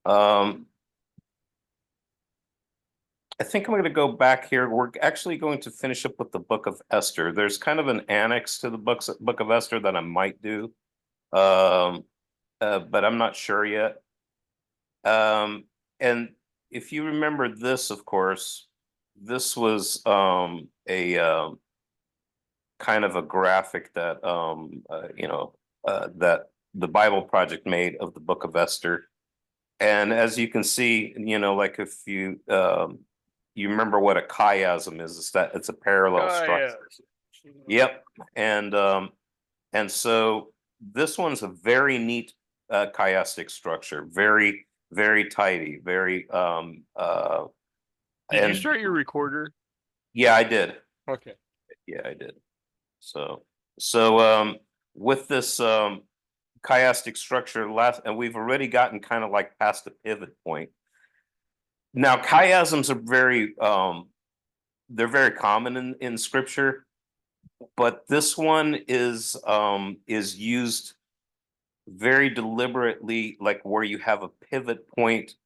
Um, I think I'm going to go back here. We're actually going to finish up with the Book of Esther. There's kind of an annex to the Book of Esther that I might do, um, but I'm not sure yet. And if you remember this, of course, this was a kind of a graphic that that the Bible Project made of the Book of Esther. And as you can see, like if you remember what a chiasm is, it's that it's a parallel Yeah. structure. Yep. And so this one's a very neat chiastic structure, very, very tidy, very Did you and start your recorder? yeah, I did. Okay. Yeah, I did. So so with this chiastic structure last, and we've already gotten kind of like past the pivot point. Now, chiasms are they're very common in scripture, but this one is used very deliberately, like where you have a pivot point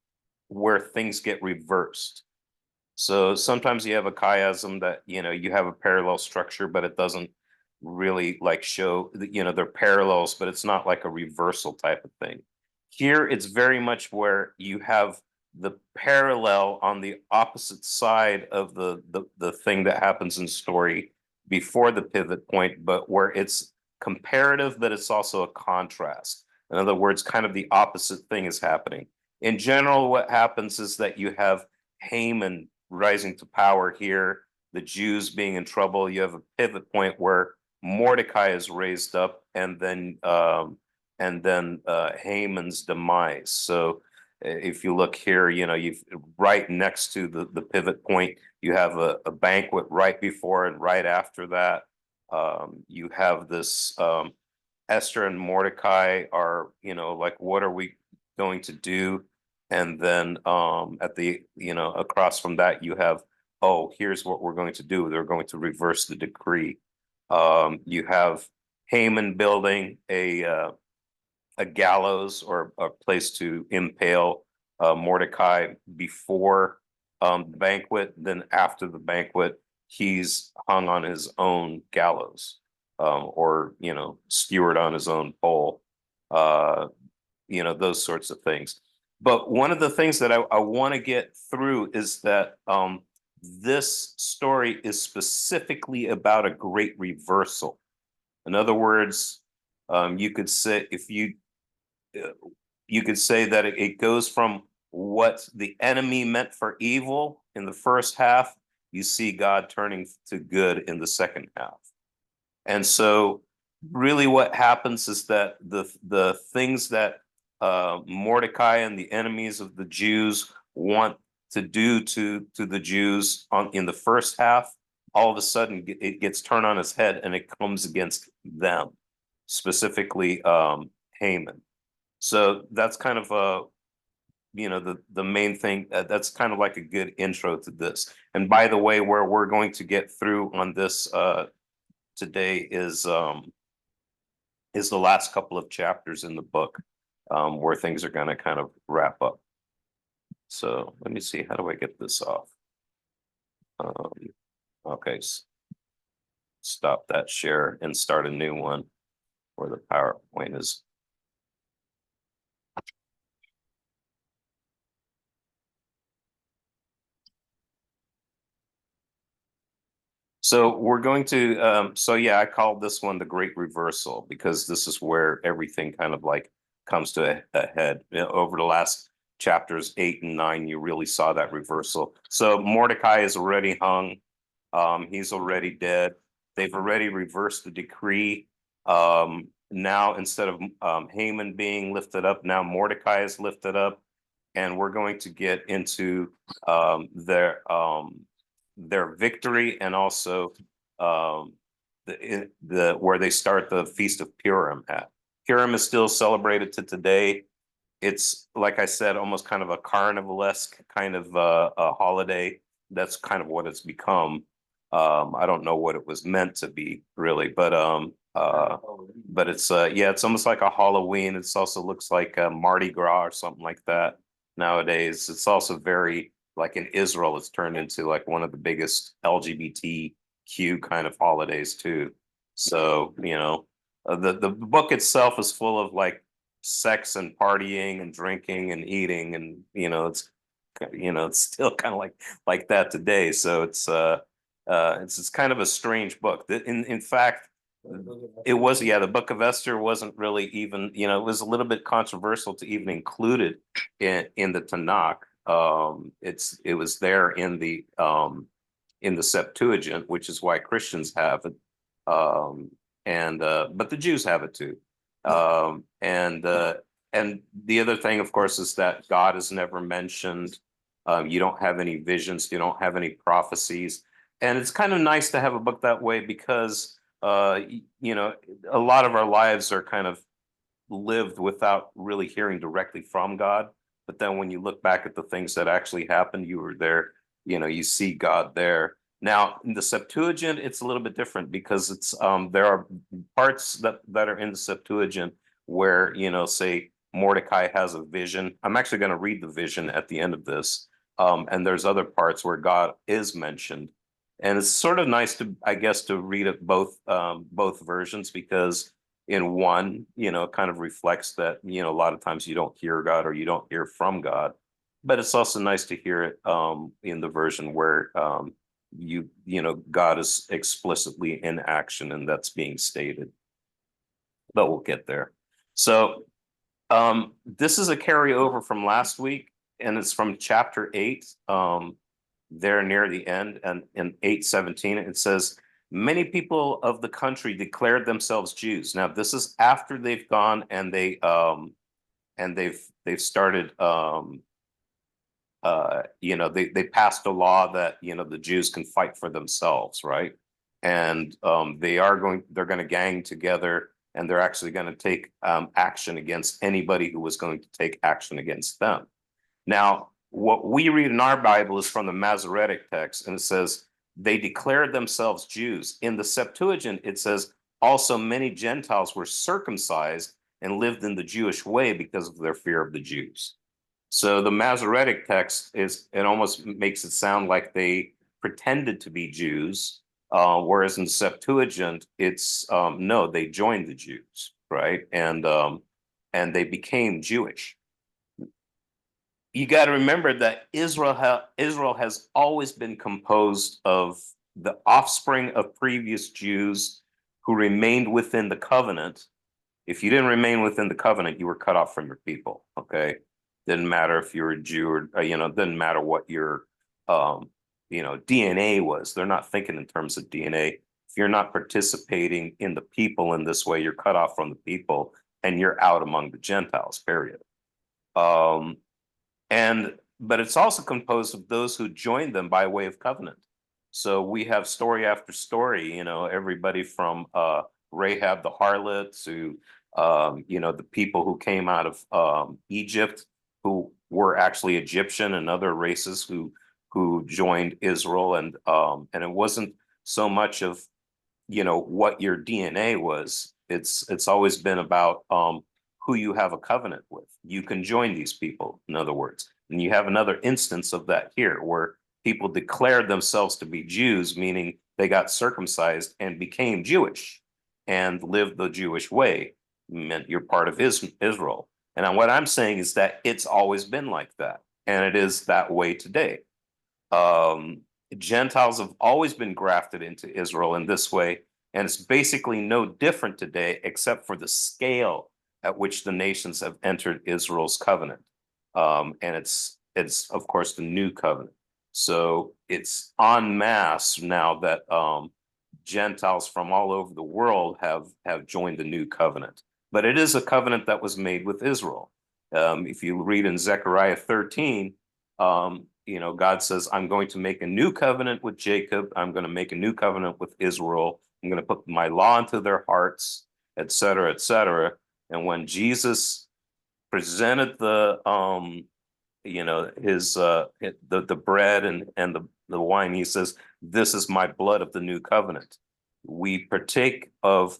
where things get reversed. So sometimes you have a chiasm that, you have a parallel structure, but it doesn't really like show, they're parallels, but it's not like a reversal type of thing. Here, it's very much where you have the parallel on the opposite side of the thing that happens in story before the pivot point, but where it's comparative, but it's also a contrast. In other words, kind of the opposite thing is happening. In general, what happens is that you have Haman rising to power here, the Jews being in trouble. You have a pivot point where Mordecai is raised up, and then Haman's demise. So if you look here, you've right next to the pivot point, you have a banquet right before and right after that. You have this Esther and Mordecai are, like, what are we going to do? And then at the, across from that, you have, oh, here's what we're going to do. They're going to reverse the decree. You have Haman building a gallows or a place to impale Mordecai before the banquet. Then after the banquet, he's hung on his own gallows, or skewered on his own pole. Uh, those sorts of things. But one of the things that I want to get through is that this story is specifically about a great reversal. In other words, you could say you could say that it goes from what the enemy meant for evil in the first half, you see God turning to good in the second half. And so really what happens is that the things that Mordecai and the enemies of the Jews want to do to the Jews in the first half, all of a sudden it gets turned on its head and it comes against them, specifically Haman. So that's kind of the main thing. That's kind of like a good intro to this. And by the way, where we're going to get through on this today is the last couple of chapters in the book, where things are going to kind of wrap up. So let me see, how do I get this off? Um, okay, stop that share and start a new one where the PowerPoint is. So we're going to, so yeah, I called this one the Great Reversal because this is where everything kind of like comes to a head. Over the last chapters 8 and 9, you really saw that reversal. So Mordecai is already hung. He's already dead. They've already reversed the decree. Now, instead of Haman being lifted up, now Mordecai is lifted up. And we're going to get into their victory, and also the where they start the Feast of Purim at. Purim is still celebrated to today. It's, like I said, almost kind of a carnivalesque kind of a holiday. That's kind of what it's become. I don't know what it was meant to be really, but it's yeah, it's almost like a Halloween. It's also looks like a Mardi Gras or something like that. nowadays. It's also very, like in Israel, it's turned into like one of the biggest LGBTQ kind of holidays too. So, the book itself is full of like sex and partying and drinking and eating, and it's still kind of like that today. So it's kind of a strange book. In fact, it was, yeah, the Book of Esther wasn't really even, it was a little bit controversial to even include it in the Tanakh. It was there in the Septuagint, which is why Christians have it. And But the Jews have it too. And the other thing, of course, is that God is never mentioned. You don't have any visions, you don't have any prophecies. And it's kind of nice to have a book that way because a lot of our lives are kind of lived without really hearing directly from God. But then when you look back at the things that actually happened, you were there, you see God there. Now, in the Septuagint, it's a little bit different because there are parts that are in the Septuagint where, say Mordecai has a vision. I'm actually going to read the vision at the end of this. And there's other parts where God is mentioned. And it's sort of nice to, I guess, to read it both versions, because in one, it kind of reflects that, a lot of times you don't hear God or you don't hear from God. But it's also nice to hear it in the version where God is explicitly in action and that's being stated. But we'll get there. So this is a carryover from last week, and it's from chapter 8, there near the end, and in 8:17, it says, many people of the country declared themselves Jews. Now, this is after they've gone and they've started they passed a law that the Jews can fight for themselves, right? And they're going to gang together, and they're actually going to take action against anybody who was going to take action against them. Now, what we read in our Bible is from the Masoretic text, and it says they declared themselves Jews. In the Septuagint, it says also many Gentiles were circumcised and lived in the Jewish way because of their fear of the Jews. So the Masoretic text it almost makes it sound like they pretended to be Jews, whereas in the Septuagint, it's no, they joined the Jews, right? And they became Jewish. You got to remember that Israel has always been composed of the offspring of previous Jews who remained within the covenant. If you didn't remain within the covenant, you were cut off from your people. Okay, didn't matter if you were a Jew or didn't matter what your DNA was. They're not thinking in terms of DNA. If you're not participating in the people in this way, you're cut off from the people and you're out among the Gentiles. Period. But it's also composed of those who joined them by way of covenant. So we have story after story, everybody from Rahab the harlot to the people who came out of Egypt, who were actually Egyptian, and other races who joined Israel. And it wasn't so much of what your DNA was. It's always been about who you have a covenant with. You can join these people, in other words. And you have another instance of that here, where people declared themselves to be Jews, meaning they got circumcised and became Jewish and lived the Jewish way, meant you're part of Israel. And what I'm saying is that it's always been like that, and it is that way today. Gentiles have always been grafted into Israel in this way, and it's basically no different today, except for the scale at which the nations have entered Israel's covenant. And it's of course the new covenant. So it's en masse now that Gentiles from all over the world have joined the new covenant. But it is a covenant that was made with Israel. If you read in Zechariah 13, God says, I'm going to make a new covenant with Jacob. I'm going to make a new covenant with Israel. I'm going to put my law into their hearts, et cetera, et cetera. And when Jesus presented the bread and the wine, he says, this is my blood of the new covenant. We partake of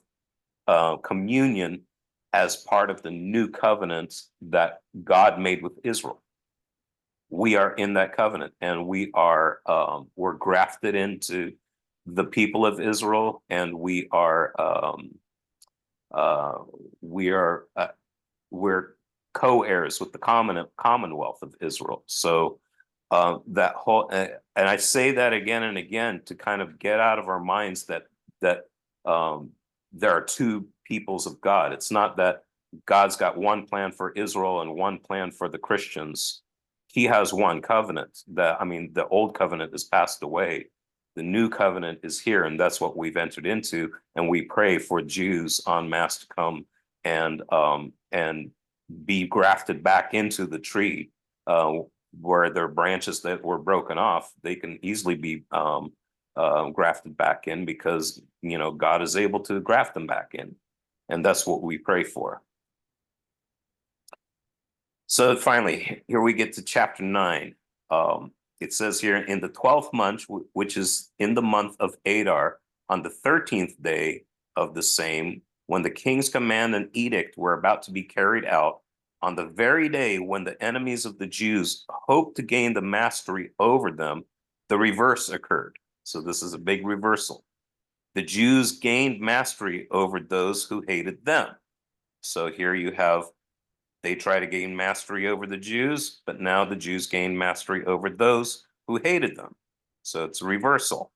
communion as part of the new covenant that God made with Israel. we are in that covenant, and we're grafted into the people of Israel, and uh, we are we're co-heirs with the commonwealth of Israel. So that whole and I say that again and again to kind of get out of our minds that there are two peoples of God. It's not that God's got one plan for Israel and one plan for the Christians. He has one covenant. The old covenant is passed away. The new covenant is here, and that's what we've entered into. And we pray for Jews en masse to come and be grafted back into the tree, where their branches that were broken off, they can easily be grafted back in, because God is able to graft them back in, and that's what we pray for. So finally, here we get to chapter 9. It says here, in the 12th month, which is in the month of Adar, on the 13th day of the same, when the king's command and edict were about to be carried out, on the very day when the enemies of the Jews hoped to gain the mastery over them, the reverse occurred. So this is a big reversal. The Jews gained mastery over those who hated them. So here you have, they try to gain mastery over the Jews, but now the Jews gain mastery over those who hated them. So it's a reversal.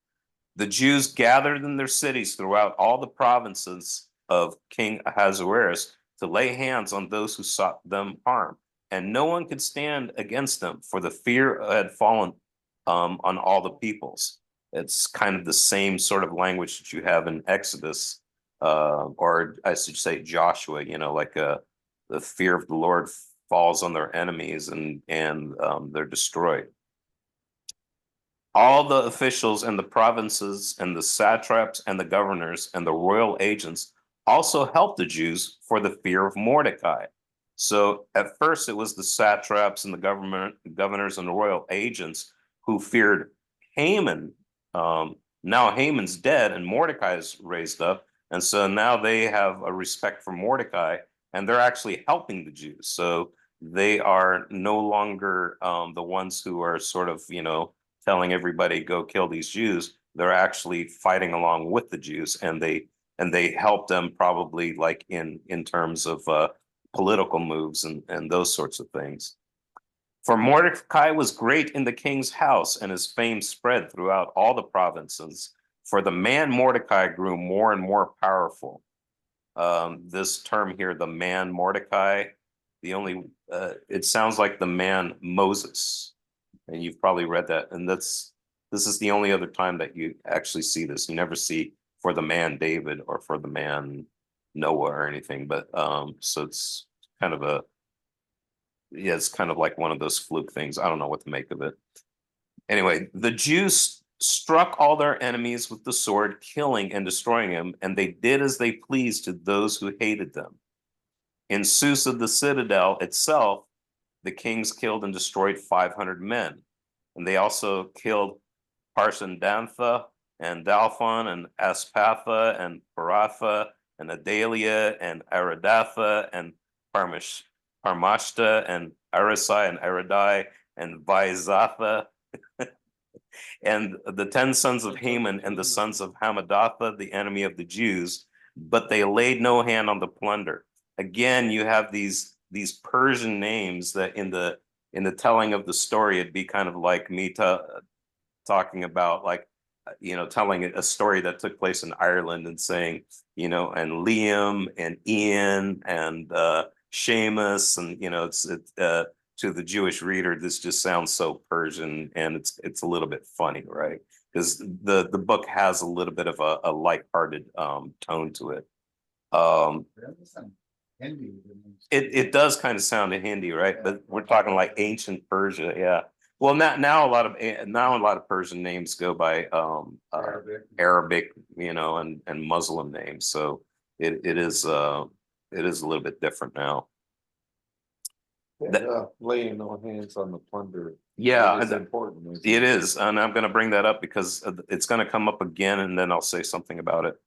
The Jews gathered in their cities throughout all the provinces of King Ahasuerus to lay hands on those who sought them harm, and no one could stand against them, for the fear had fallen on all the peoples. It's kind of the same sort of language that you have in Exodus, or I should say Joshua. The fear of the Lord falls on their enemies, and they're destroyed. All the officials in the provinces and the satraps and the governors and the royal agents also helped the Jews for the fear of Mordecai. So at first it was the satraps and the governors and the royal agents who feared Haman. Now Haman's dead and Mordecai is raised up. And so now they have a respect for Mordecai, and they're actually helping the Jews. So they are no longer the ones who are sort of, telling everybody go kill these Jews. They're actually fighting along with the Jews, and they help them, probably like in terms of political moves and those sorts of things. For Mordecai was great in the king's house, and his fame spread throughout all the provinces. For the man Mordecai grew more and more powerful. This term here, the man Mordecai, it sounds like the man Moses. And you've probably read that. And this is the only other time that you actually see this. You never see for the man David or for the man Noah or anything. But so it's kind of it's kind of like one of those fluke things. I don't know what to make of it. Anyway, the Jews struck all their enemies with the sword, killing and destroying them, and they did as they pleased to those who hated them. In Susa, the citadel itself, the kings killed and destroyed 500 men. And they also killed Parshandantha and Dalphon and Aspatha and Paratha and Adalia and Aridatha and Parmashta and Arisai and Aridai and Vaizatha and the 10 sons of Haman and the sons of Hamadatha, the enemy of the Jews, but they laid no hand on the plunder. Again, you have these Persian names that in the telling of the story, it'd be kind of like me talking about, like, telling a story that took place in Ireland and saying, and Liam and Ian and Seamus, and it's to the Jewish reader, this just sounds so Persian, and it's a little bit funny, right? Because the book has a little bit of a lighthearted tone to it. It does kind of sound a Hindi, right? But we're talking like ancient Persia, yeah. Well, now a lot of Persian names go by Arabic, and Muslim names. So it is a little bit different now. Laying no hands on the plunder. Yeah, it's important. It is, and I'm going to bring that up because it's going to come up again, and then I'll say something about it.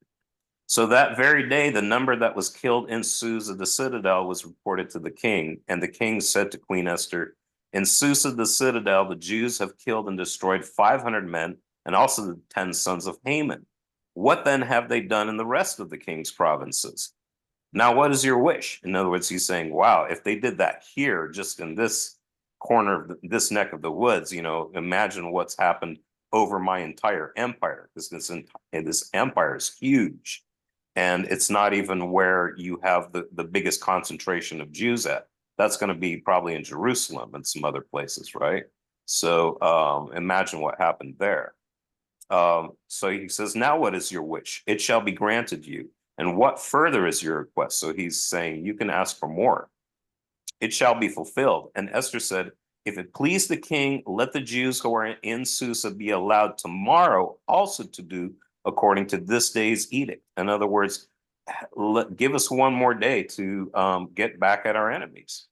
So that very day, the number that was killed in Susa, the citadel, was reported to the king, and the king said to Queen Esther, In Susa, the citadel, the Jews have killed and destroyed 500 men and also the 10 sons of Haman. What then have they done in the rest of the king's provinces? Now, what is your wish? In other words, he's saying, wow, if they did that here, just in this corner of this neck of the woods, imagine what's happened over my entire empire. This empire is huge. And it's not even where you have the biggest concentration of Jews at. That's going to be probably in Jerusalem and some other places, right? So imagine what happened there. So he says, now what is your wish? It shall be granted you. And what further is your request? So he's saying, you can ask for more. It shall be fulfilled. And Esther said, if it please the king, let the Jews who are in Susa be allowed tomorrow also to do according to this day's edict. In other words, give us one more day to get back at our enemies.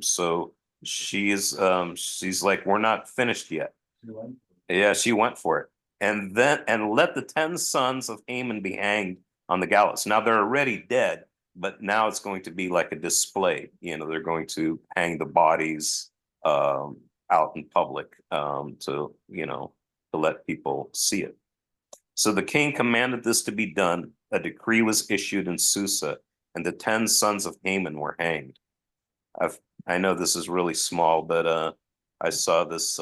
So she's like, we're not finished yet. Yeah, she went for it. And let the 10 sons of Haman be hanged on the gallows. Now they're already dead, but now it's going to be like a display. They're going to hang the bodies out in public to let people see it. So the king commanded this to be done. A decree was issued in Susa, and the 10 sons of Haman were hanged. I know this is really small, but I saw this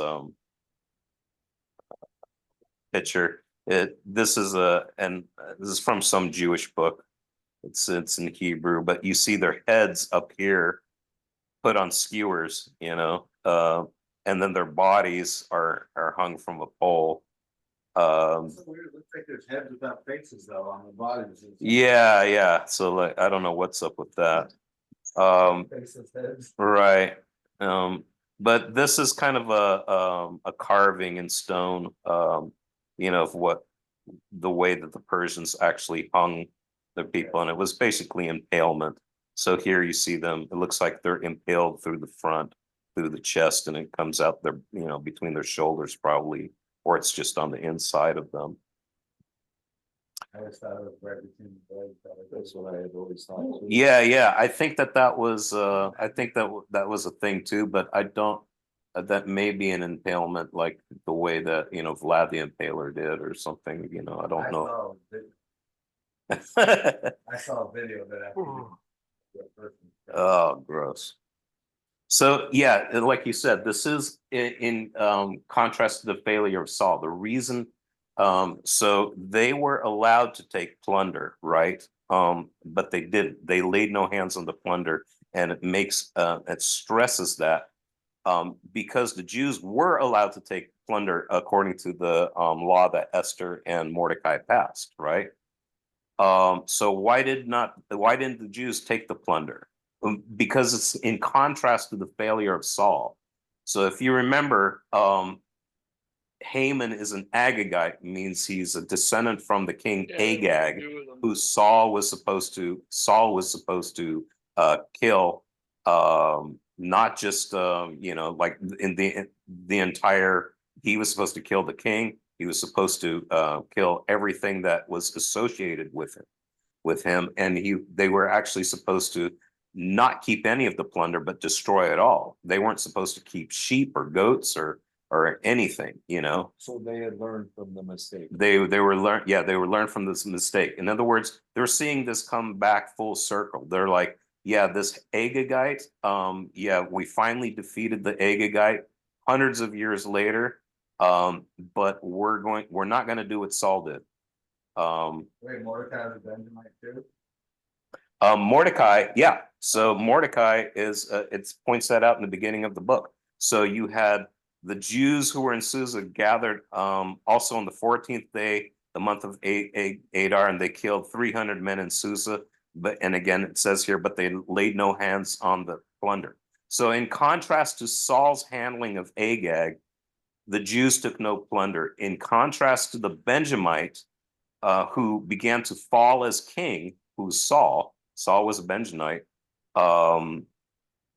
picture. This is from some Jewish book. It's in Hebrew, but you see their heads up here put on skewers, and then their bodies are hung from a pole. So weird. It looks like there's heads without faces though on the bodies. Yeah. So like, I don't know what's up with that. Faces, heads. Right. But this is kind of a carving in stone, of what the way that the Persians actually hung their people, and it was basically impalement. So here you see them, it looks like they're impaled through the front, through the chest, and it comes out their, between their shoulders probably, or it's just on the inside of them. I always thought it was right between the legs. That's what I had always thought. Yeah. I think that was that was a thing too, but I don't. That may be an impalement like the way that Vlad the Impaler did or something. I don't know. I saw a video of it after. Oh, gross. So yeah, like you said, this is in contrast to the failure of Saul. The reason, so they were allowed to take plunder, right? But they didn't. They laid no hands on the plunder, and it stresses that because the Jews were allowed to take plunder according to the law that Esther and Mordecai passed, right? So why didn't the Jews take the plunder? Because it's in contrast to the failure of Saul. So if you remember, Haman is an Agagite, means he's a descendant from the king Agag, who Saul was supposed to kill, not just like in the entire. He was supposed to kill the king. He was supposed to kill everything that was associated with him, and they were actually supposed to not keep any of the plunder, but destroy it all. They weren't supposed to keep sheep or goats or anything, So they had learned from the mistake. They were learned from this mistake. In other words, they're seeing this come back full circle. They're like, yeah, this Agagite, we finally defeated the Agagite hundreds of years later. But we're not going to do what Saul did. Wait, Mordecai was a Benjamite too? Mordecai, yeah. So Mordecai is it points that out in the beginning of the book. So you had the Jews who were in Susa gathered also on the 14th day, the month of Adar, and they killed 300 men in Susa. And again, it says here, but they laid no hands on the plunder. So in contrast to Saul's handling of Agag, the Jews took no plunder. In contrast to the Benjamite, who began to fall as king, who's Saul. Saul was a Benjamite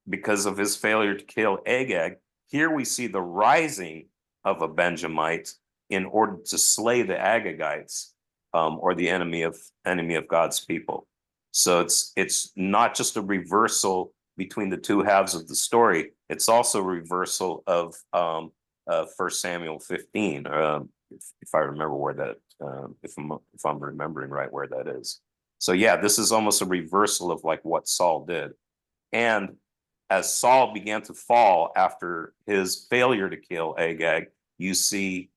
because of his failure to kill Agag. Here we see the rising of a Benjamite in order to slay the Agagites, or the enemy of God's people. So it's not just a reversal between the two halves of the story, it's also a reversal of 1 Samuel 15, if I remember where that, if I'm remembering right where that is. So yeah, this is almost a reversal of like what Saul did. And as Saul began to fall after his failure to kill Agag, you see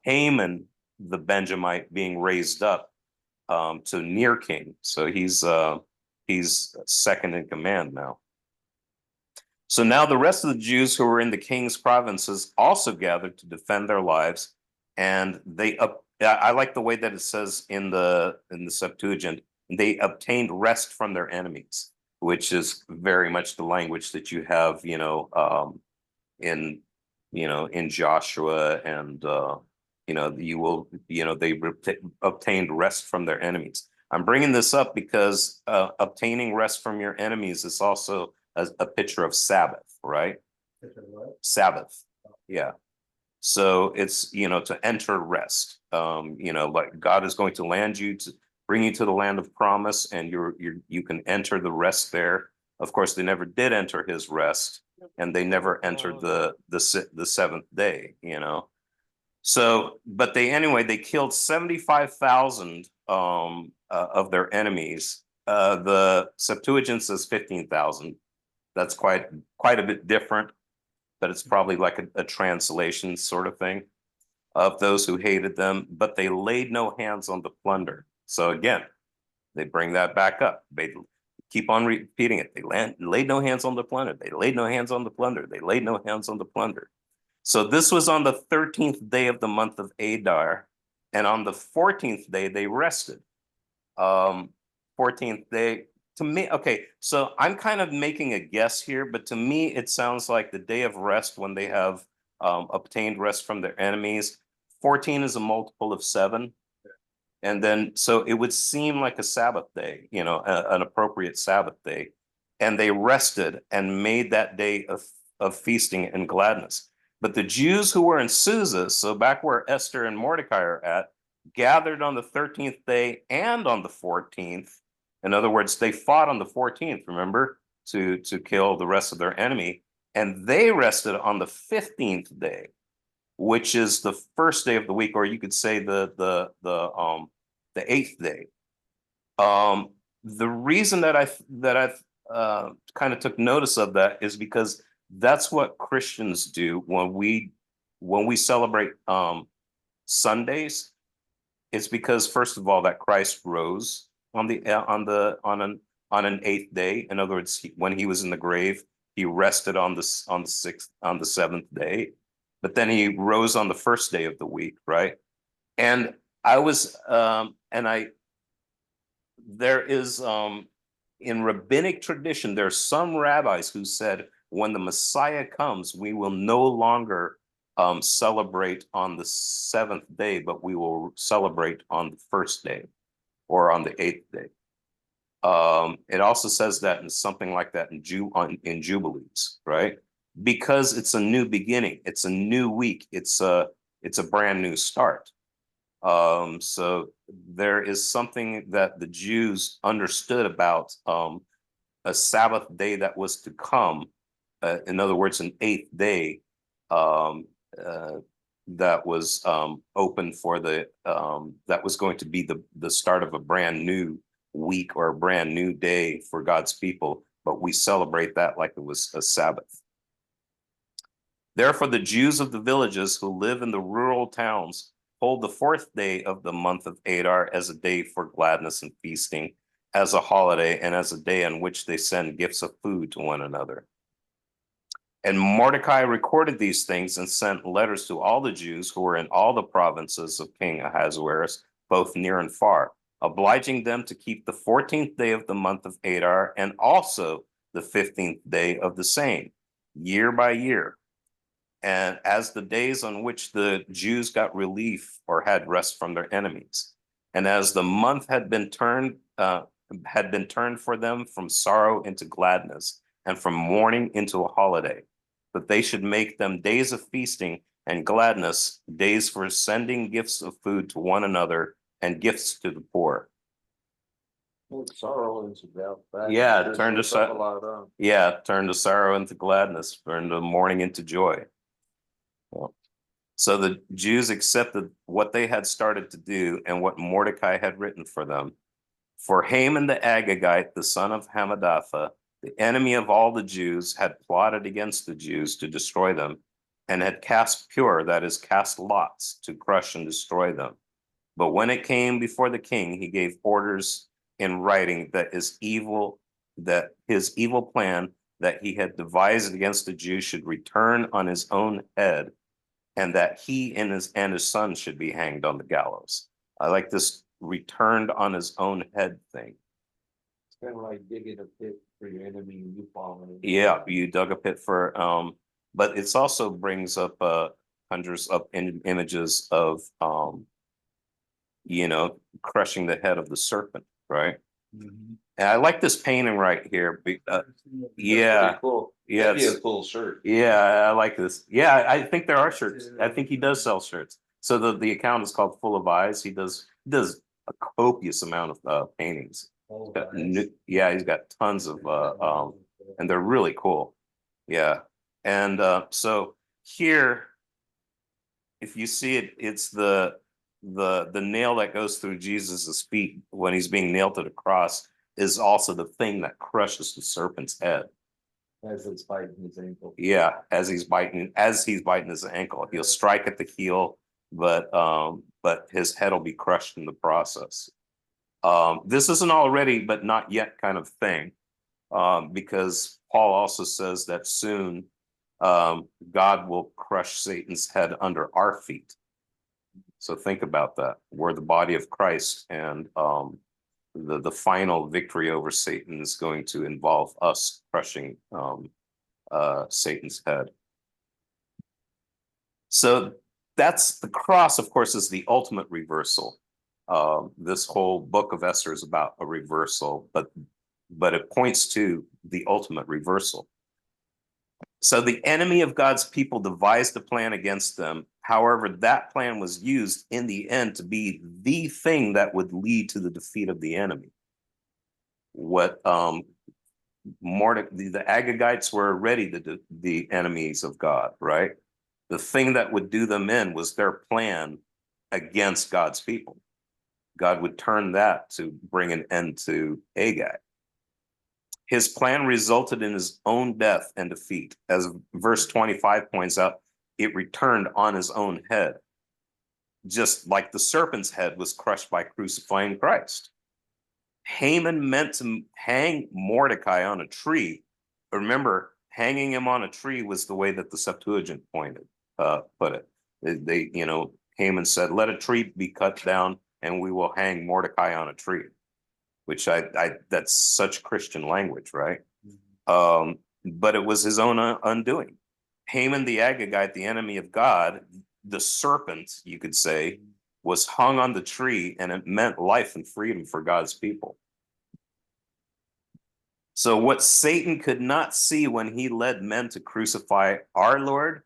Haman, the Benjamite, being raised up to near king. So he's second in command now. So now the rest of the Jews who were in the king's provinces also gathered to defend their lives, and I like the way that it says in the Septuagint, they obtained rest from their enemies, which is very much the language that you have, in in Joshua, and they obtained rest from their enemies. I'm bringing this up because obtaining rest from your enemies is also a picture of Sabbath, right? Sabbath, yeah. So it's, to enter rest. Like God is going to land you to bring you to the land of promise, and you can enter the rest there. Of course, they never did enter his rest, and they never entered the seventh day. So, but they killed 75,000 of their enemies. The Septuagint says 15,000. That's quite a bit different, but it's probably like a translation sort of thing of those who hated them, but they laid no hands on the plunder. So again, they bring that back up. They keep on repeating it. They laid no hands on the plunder. They laid no hands on the plunder. They laid no hands on the plunder. So this was on the 13th day of the month of Adar, and on the 14th day they rested. 14th day, to me, okay, so I'm kind of making a guess here, but to me it sounds like the day of rest when they have obtained rest from their enemies. 14 is a multiple of 7. And then, so it would seem like a Sabbath day, an appropriate Sabbath day. And they rested and made that day of feasting and gladness. But the Jews who were in Susa, so back where Esther and Mordecai are at, gathered on the 13th day and on the 14th. In other words, they fought on the 14th, remember, to kill the rest of their enemy. And they rested on the 15th day, which is the first day of the week, or you could say the 8th day. The reason that I kind of took notice of that is because that's what Christians do when we celebrate Sundays. It's because, first of all, that Christ rose on an 8th day. In other words, when he was in the grave, he rested on the 7th day, but then he rose on the first day of the week, right? And there is in rabbinic tradition, there's some rabbis who said when the Messiah comes, we will no longer celebrate on the 7th day, but we will celebrate on the first day or on the 8th day. It also says that in something like that in Jubilees, right? Because it's a new beginning, it's a new week, it's a brand new start. So there is something that the Jews understood about a Sabbath day that was to come. In other words, an 8th day that was open for that was going to be the start of a brand new week or a brand new day for God's people, but we celebrate that like it was a Sabbath. Therefore, the Jews of the villages who live in the rural towns hold the 4th day of the month of Adar as a day for gladness and feasting, as a holiday, and as a day on which they send gifts of food to one another. And Mordecai recorded these things and sent letters to all the Jews who were in all the provinces of King Ahasuerus, both near and far, obliging them to keep the 14th day of the month of Adar and also the 15th day of the same, year by year. And as the days on which the Jews got relief or had rest from their enemies, and as the month had been turned for them from sorrow into gladness, and from mourning into a holiday, that they should make them days of feasting and gladness, days for sending gifts of food to one another and gifts to the poor. Sorrow into doubt. Yeah, turn to sorrow into gladness, turn to mourning into joy. Well, so the Jews accepted what they had started to do and what Mordecai had written for them. For Haman the Agagite, the son of Hammedatha, the enemy of all the Jews, had plotted against the Jews to destroy them, and had cast pure, that is, cast lots, to crush and destroy them. But when it came before the king, he gave orders in writing that his evil plan that he had devised against the Jews should return on his own head, and that he and his son should be hanged on the gallows. I like this returned on his own head thing. It's kind of like digging a pit for your enemy and you fall in it. Yeah, you dug a pit for but it's also brings up conjures up images of crushing the head of the serpent, right? Mhm. And I like this painting right here. Yeah, Pretty cool. yeah, That'd be a it's- cool shirt. yeah, I like this. Yeah, I think there are shirts. I think he does sell shirts. So the account is called Full of Eyes. He does a copious amount of paintings. Yeah, he's got tons of and they're really cool. Yeah. And so here, if you see it, it's the nail that goes through Jesus's feet when he's being nailed to the cross is also the thing that crushes the serpent's head. As it's biting his ankle. Yeah, as he's biting his ankle. He'll strike at the heel, but his head will be crushed in the process. This is an already but not yet kind of thing. Because Paul also says that soon God will crush Satan's head under our feet. So think about that. We're the body of Christ, and the final victory over Satan is going to involve us crushing Satan's head. So that's the cross, of course, is the ultimate reversal. This whole book of Esther is about a reversal, but it points to the ultimate reversal. So the enemy of God's people devised a plan against them. However, that plan was used in the end to be the thing that would lead to the defeat of the enemy. What the Agagites were already the enemies of God, right? The thing that would do them in was their plan against God's people. God would turn that to bring an end to Agag. His plan resulted in his own death and defeat. As verse 25 points out, it returned on his own head, just like the serpent's head was crushed by crucifying Christ. Haman meant to hang Mordecai on a tree. Remember, hanging him on a tree was the way that the Septuagint put it. Haman said, "Let a tree be cut down, and we will hang Mordecai on a tree." Which that's such Christian language, right? But it was his own undoing. Haman the Agagite, the enemy of God, the serpent, you could say, was hung on the tree, and it meant life and freedom for God's people. So what Satan could not see when he led men to crucify our Lord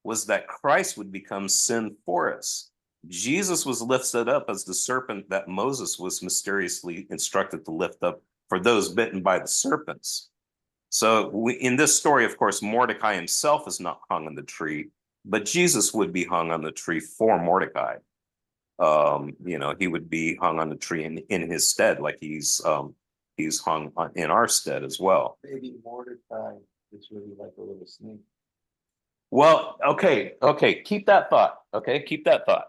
was that Christ would become sin for us. Jesus was lifted up as the serpent that Moses was mysteriously instructed to lift up for those bitten by the serpents. So in this story, of course, Mordecai himself is not hung on the tree, but Jesus would be hung on the tree for Mordecai. He would be hung on the tree in his stead, like he's hung in our stead as well. Maybe Mordecai is really like a little snake. Well, okay, keep that thought. Okay, keep that thought.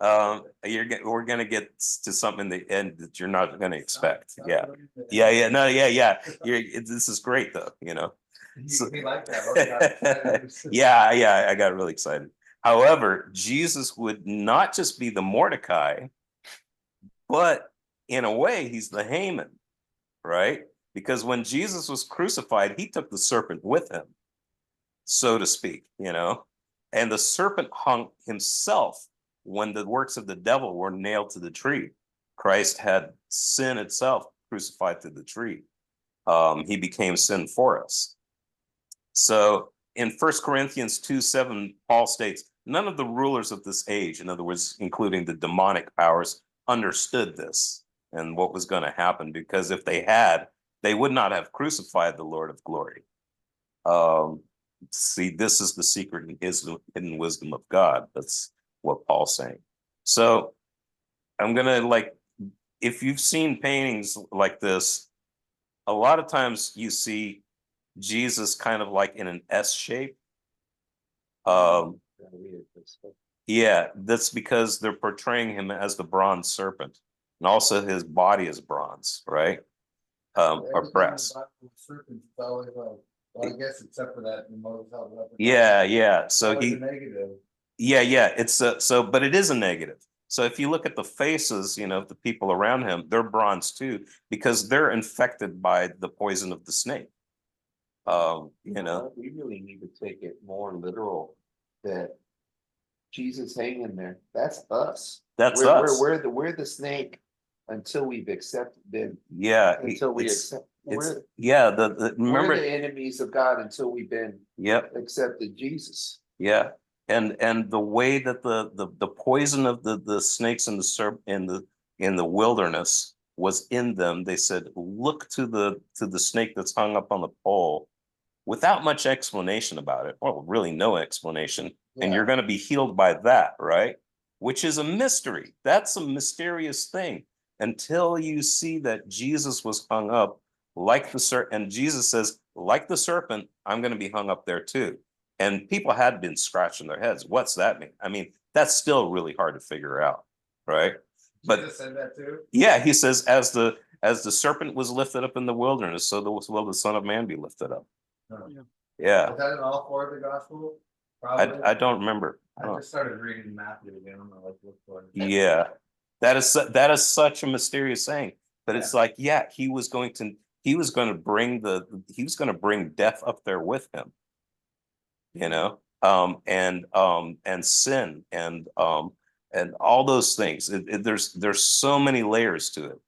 We're gonna get to something in the end that you're not gonna expect. Yeah. This is great though, So- You like that? Yeah, I got really excited. However, Jesus would not just be the Mordecai, but in a way, he's the Haman, right? Because when Jesus was crucified, he took the serpent with him, so to speak, and the serpent hung himself when the works of the devil were nailed to the tree. Christ had sin itself crucified to the tree. He became sin for us. So in 1 Corinthians 2:7, Paul states, none of the rulers of this age, in other words, including the demonic powers, understood this. and what was going to happen, because if they had, they would not have crucified the Lord of glory. See, this is the secret and hidden wisdom of God. That's what Paul's saying. So I'm gonna if you've seen paintings like this, a lot of times you see Jesus kind of like in an S shape. Yeah, that's because they're portraying him as the bronze serpent, and also his body is bronze, right? Or brass. Well, I guess except for that. Yeah. So That was he, a negative. yeah. It's but it is a negative. So if you look at the faces, the people around him, they're bronze too, because they're infected by the poison of the snake. We really need to take it more literal that Jesus hanging there, that's us. That's We're us. we're the snake until we've accepted them. Yeah, Until we it's accept, yeah. we're Remember, the enemies of God until we've been yep, accepted Jesus. yeah, and the way that the poison of the snakes and the serp in the wilderness was in them. They said, look to the snake that's hung up on the pole, without much explanation about it. Well, really no explanation, and you're going to be healed by that, right? Which is a mystery. That's a mysterious thing until you see that Jesus was hung up like the serpent, and Jesus says, like the serpent, I'm going to be hung up there too. And people had been scratching their heads. What's that mean? I mean, that's still really hard to figure out, right? But Jesus said that too? Yeah, he says, as the serpent was lifted up in the wilderness, so will the Son of Man be lifted up. Yeah. Is that in all four of the gospel? I don't remember. I just started reading Matthew again. I'm gonna look for it. Yeah, that is such a mysterious saying. But it's like, yeah, he was going to bring death up there with him, and sin and all those things. There's so many layers to it.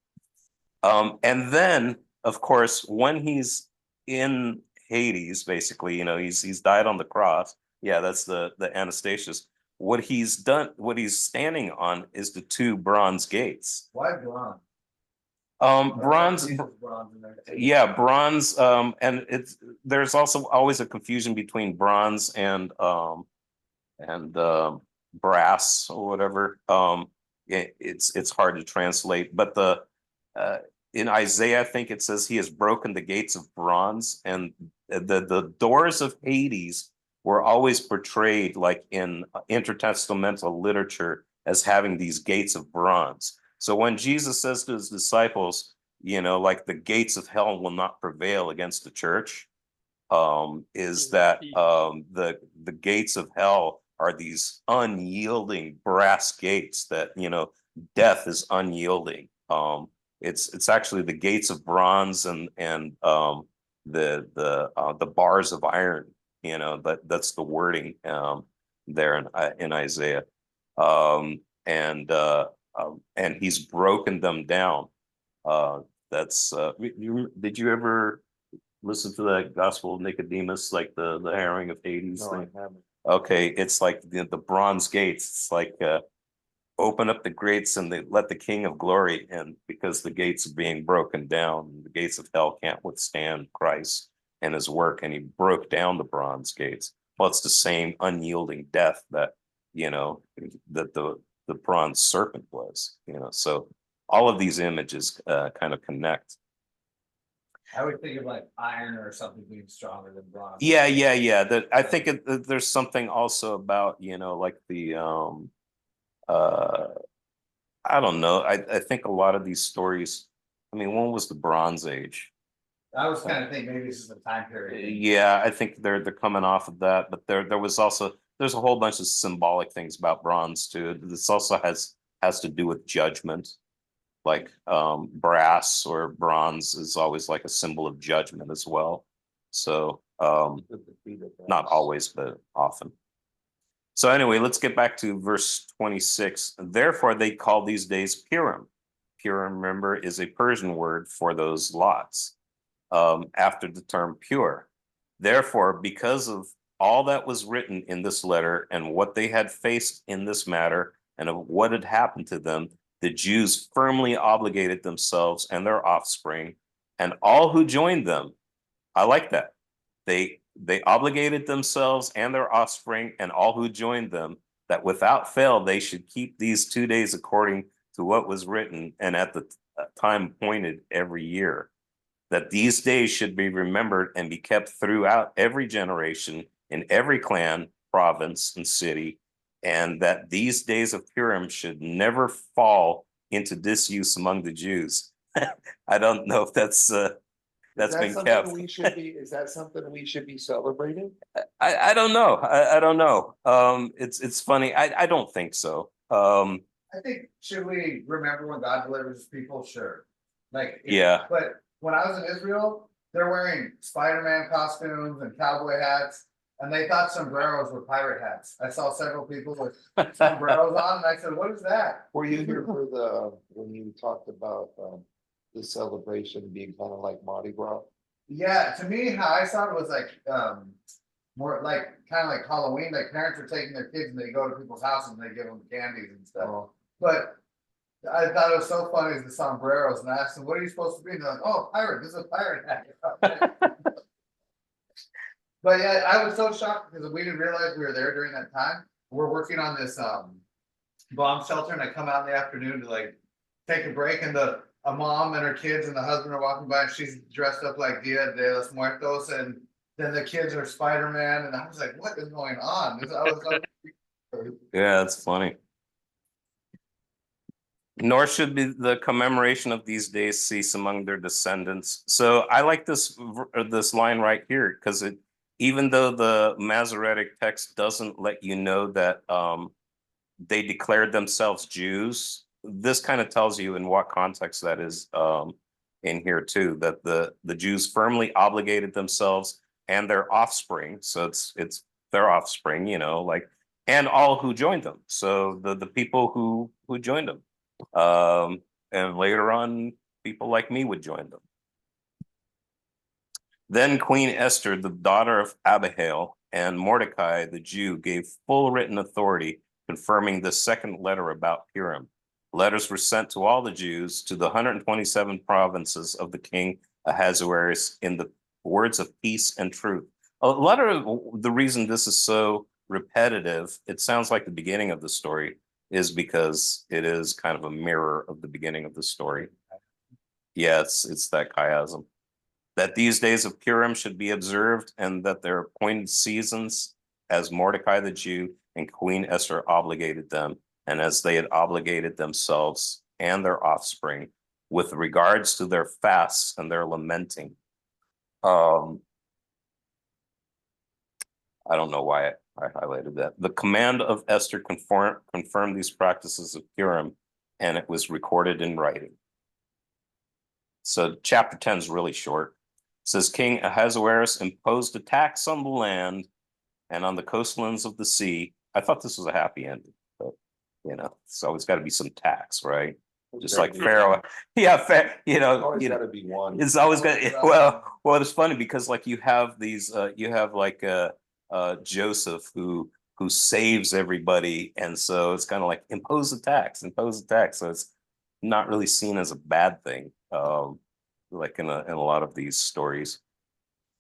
And then, of course, when he's in Hades, basically, he's died on the cross. Yeah, that's the Anastasius. What he's done, what he's standing on, is the two bronze gates. Why bronze? Bronze. Bronze in there too. Yeah, bronze. And there's also always a confusion between bronze and brass or whatever. It's hard to translate, but in Isaiah, I think it says he has broken the gates of bronze, and the doors of Hades were always portrayed, like in intertestamental literature, as having these gates of bronze. So when Jesus says to his disciples, like the gates of hell will not prevail against the church, is that the gates of hell are these unyielding brass gates that death is unyielding. It's actually the gates of bronze and the bars of iron. That's the wording there in Isaiah, and he's broken them down. That's did you ever listen to that Gospel of Nicodemus, like the harrowing of Hades No, thing? I haven't. Okay, it's like the bronze gates. It's like open up the gates and they let the King of Glory in, because the gates are being broken down. The gates of hell can't withstand Christ and his work, and he broke down the bronze gates. Well, it's the same unyielding death that that the bronze serpent was. So all of these images kind of connect. I would think of like iron or something being stronger than bronze. Yeah. That I think there's something also about like the I don't know. I think a lot of these stories. I mean, when was the Bronze Age? I was kind of thinking maybe this is a time period. Yeah, I think they're coming off of that, but there was also there's a whole bunch of symbolic things about bronze too. This also has to do with judgment. Like brass or bronze is always like a symbol of judgment as well. So not always, but often. So anyway, let's get back to verse 26. Therefore, they call these days Purim. Purim, remember, is a Persian word for those lots, after the term pure. Therefore, because of all that was written in this letter and what they had faced in this matter and of what had happened to them, the Jews firmly obligated themselves and their offspring and all who joined them. I like that. They obligated themselves and their offspring and all who joined them that without fail they should keep these 2 days according to what was written and at the time appointed every year, that these days should be remembered and be kept throughout every generation in every clan, province, and city, and that these days of Purim should never fall into disuse among the Jews. I don't know if that's been kept. Is that something we should be celebrating? I don't know. I don't know. It's funny. I don't think so. I think, should we remember when God delivers his people? Sure. Like. Yeah. But when I was in Israel, they're wearing Spider-Man costumes and cowboy hats, and they thought sombreros were pirate hats. I saw several people with sombreros on, and I said, what is that? Were you here for when you talked about, the celebration being kind of like Mardi Gras? Yeah, to me, how I saw it was like, more like, kind of like Halloween, like parents are taking their kids and they go to people's houses and they give them candies and stuff. Oh. But I thought it was so funny is the sombreros, and I asked them, what are you supposed to be? And they're like, oh, pirate, this is a pirate hat. But yeah, I was so shocked because we didn't realize we were there during that time. We're working on this bomb shelter, and I come out in the afternoon to like take a break, and a mom and her kids and the husband are walking by, and she's dressed up like Dia de los Muertos, and then the kids are Spider-Man, and I was like, what is going on? Yeah, that's funny. Nor should be the commemoration of these days cease among their descendants. So I like this line right here, because even though the Masoretic text doesn't let you know that they declared themselves Jews, this kind of tells you in what context that is in here too, that the Jews firmly obligated themselves and their offspring. So it's their offspring, like, and all who joined them. So the people who joined them. And later on, people like me would join them. Then Queen Esther, the daughter of Abihail, and Mordecai, the Jew, gave full written authority confirming the second letter about Purim. Letters were sent to all the Jews to the 127 provinces of the king Ahasuerus in the words of peace and truth. A lot of the reason this is so repetitive, it sounds like the beginning of the story, is because it is kind of a mirror of the beginning of the story. Yeah, it's that chiasm. That these days of Purim should be observed, and that their appointed seasons, as Mordecai the Jew and Queen Esther obligated them, and as they had obligated themselves and their offspring, with regards to their fasts and their lamenting. I don't know why I highlighted that. The command of Esther confirmed these practices of Purim, and it was recorded in writing. So chapter 10 is really short. It says, King Ahasuerus imposed a tax on the land and on the coastlands of the sea. I thought this was a happy ending, but it's always got to be some tax, right? Just like Pharaoh. Yeah, Always got to be one. It's always got. Well, it's funny because like you have these, you have like Joseph who saves everybody, and so it's kind of like impose a tax. So it's not really seen as a bad thing, like in a lot of these stories.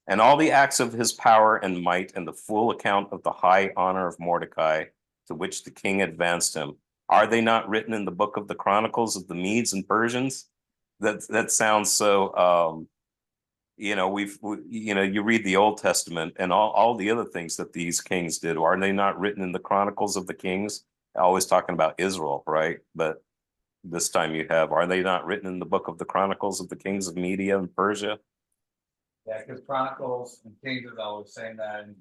And all the acts of his power and might, and the full account of the high honor of Mordecai, to which the king advanced him, are they not written in the book of the Chronicles of the Medes and Persians? That sounds so. You read the Old Testament and all the other things that these kings did. Are they not written in the Chronicles of the Kings? Always talking about Israel, right? But this time you have, are they not written in the book of the Chronicles of the Kings of Media and Persia? Yeah, because Chronicles and Kings is always saying that. And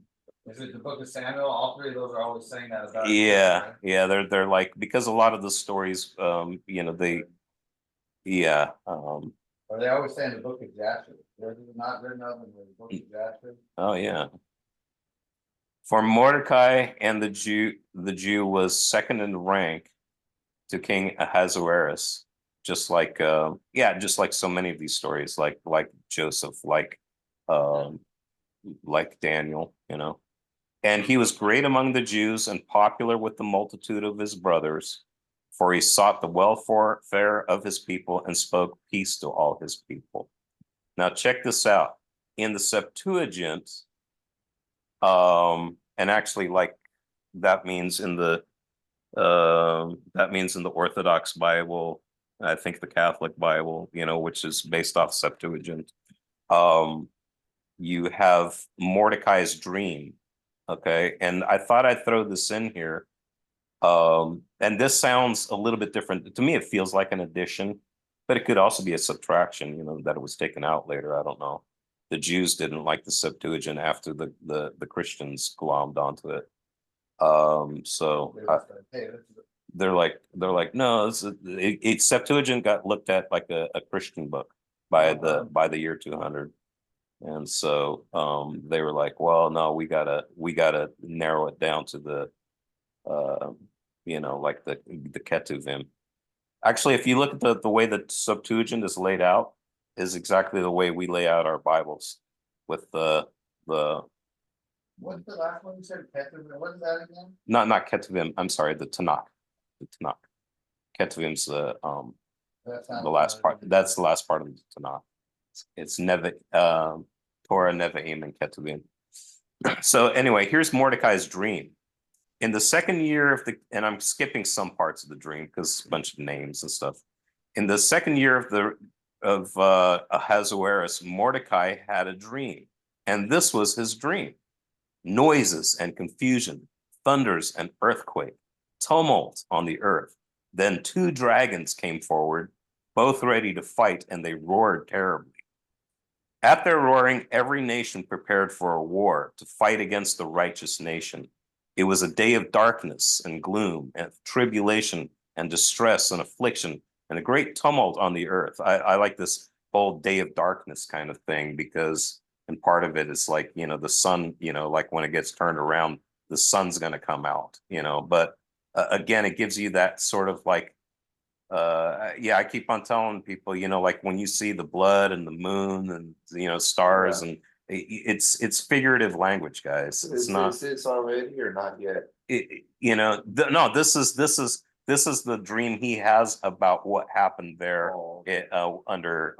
is it the book of Samuel? All three of those are always saying that about. Yeah, right? Yeah, they're like, because a lot of the stories, they, yeah. Or they always say in the book of Jasher. There's not written of in the book of Jasher. Oh yeah. For Mordecai and the Jew was second in rank to King Ahasuerus, just like just like so many of these stories, like Joseph, like Daniel, And he was great among the Jews and popular with the multitude of his brothers. for he sought the welfare of his people and spoke peace to all his people. Now check this out. In the Septuagint, and actually like that means in the Orthodox Bible, I think the Catholic Bible, which is based off Septuagint. You have Mordecai's dream. Okay. And I thought I'd throw this in here. And this sounds a little bit different. To me, it feels like an addition, but it could also be a subtraction, that it was taken out later. I don't know. The Jews didn't like the Septuagint after the Christians glommed onto it. So they're like, no, Septuagint got looked at like a Christian book by the year 200. And so they were like, well, no, we gotta narrow it down to the like the Ketuvim. Actually, if you look at the way the Septuagint is laid out, is exactly the way we lay out our Bibles with the What's the last one you said? Ketuvim? What is that again? not Ketuvim, I'm sorry, the Tanakh. The Tanakh. Ketuvim's the last part. That's the last part of the Tanakh. It's Torah, Nevi'im, and Ketuvim. So anyway, here's Mordecai's dream. In the second year and I'm skipping some parts of the dream because a bunch of names and stuff. In the second year of Ahasuerus, Mordecai had a dream, and this was his dream: noises and confusion, thunders and earthquake, tumult on the earth. Then 2 dragons came forward, both ready to fight, and they roared terribly. At their roaring, every nation prepared for a war to fight against the righteous nation. It was a day of darkness and gloom and tribulation and distress and affliction and a great tumult on the earth. I like this whole day of darkness kind of thing because, and part of it is like, the sun, like when it gets turned around, the sun's going to come out, but again, it gives you that sort of like, I keep on telling people, like when you see the blood and the moon and, stars and it's figurative language, guys. It's not. It's already or not yet? No, this is the dream he has about what happened there under,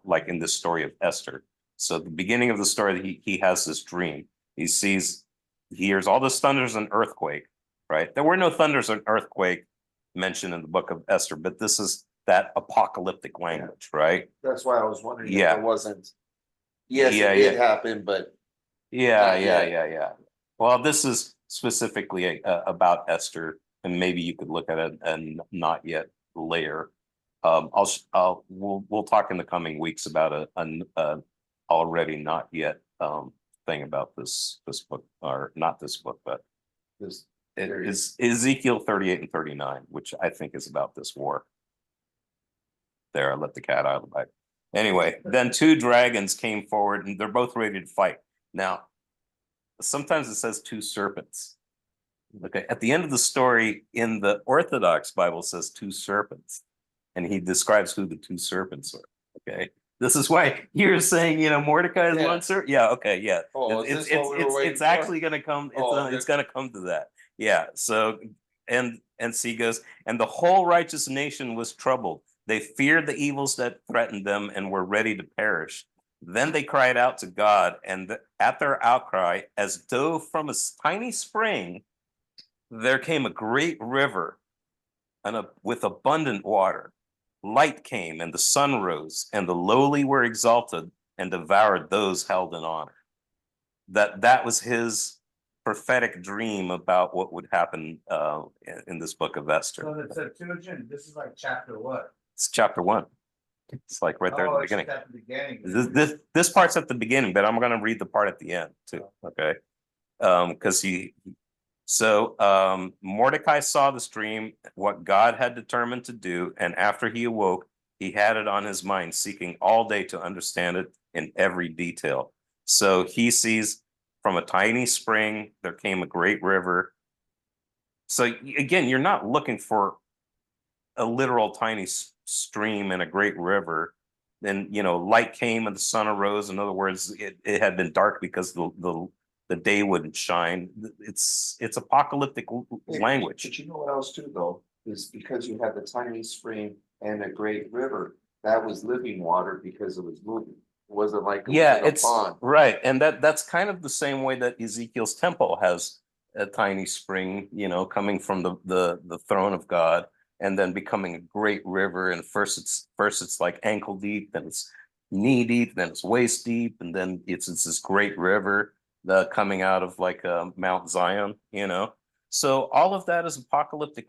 like in the story of Esther. So the beginning of the story, he has this dream. He hears all this thunders and earthquake, right? There were no thunders and earthquake mentioned in the book of Esther, but this is that apocalyptic language, right? That's why I was wondering if Yeah. it wasn't. Yes, Yeah, it did happen, but Yeah. Well, this is specifically about Esther, and maybe you could look at it and not yet later. We'll talk in the coming weeks about a already not yet thing about this book, or not this book, but this it is Ezekiel 38 and 39, which I think is about this war. There, I let the cat out of the bag. Anyway, then 2 dragons came forward, and they're both ready to fight. Now, sometimes it says 2 serpents. Okay, at the end of the story in the Orthodox Bible says 2 serpents, and he describes who the 2 serpents are. Okay, this is why you're saying, Mordecai is one serpent. Yeah, okay, yeah. Oh, it's actually going to come. It's going to come to that. Yeah. So, and C goes, and the whole righteous nation was troubled. They feared the evils that threatened them and were ready to perish. Then they cried out to God, and at their outcry, as though from a tiny spring, there came a great river with abundant water. Light came, and the sun rose, and the lowly were exalted and devoured those held in honor. That was his prophetic dream about what would happen in this book of Esther. So the Septuagint, this is like chapter what? It's chapter 1. It's like right there at the It's beginning. at the beginning. This part's at the beginning, but I'm going to read the part at the end too. Okay, because Mordecai saw this dream, what God had determined to do, and after he awoke, he had it on his mind, seeking all day to understand it in every detail. So he sees from a tiny spring there came a great river. So again, you're not looking for a literal tiny stream and a great river. Then light came and the sun arose. In other words, it had been dark because the day wouldn't shine. It's apocalyptic language. But you know what else too, though? is because you had the tiny spring and a great river. That was living water because it was moving. It wasn't like it was Yeah, in a it's pond. right. And that's kind of the same way that Ezekiel's temple has a tiny spring, coming from the throne of God and then becoming a great river. And first it's like ankle deep, then it's knee deep, then it's waist deep, and then it's this great river coming out of like Mount Zion. So all of that is apocalyptic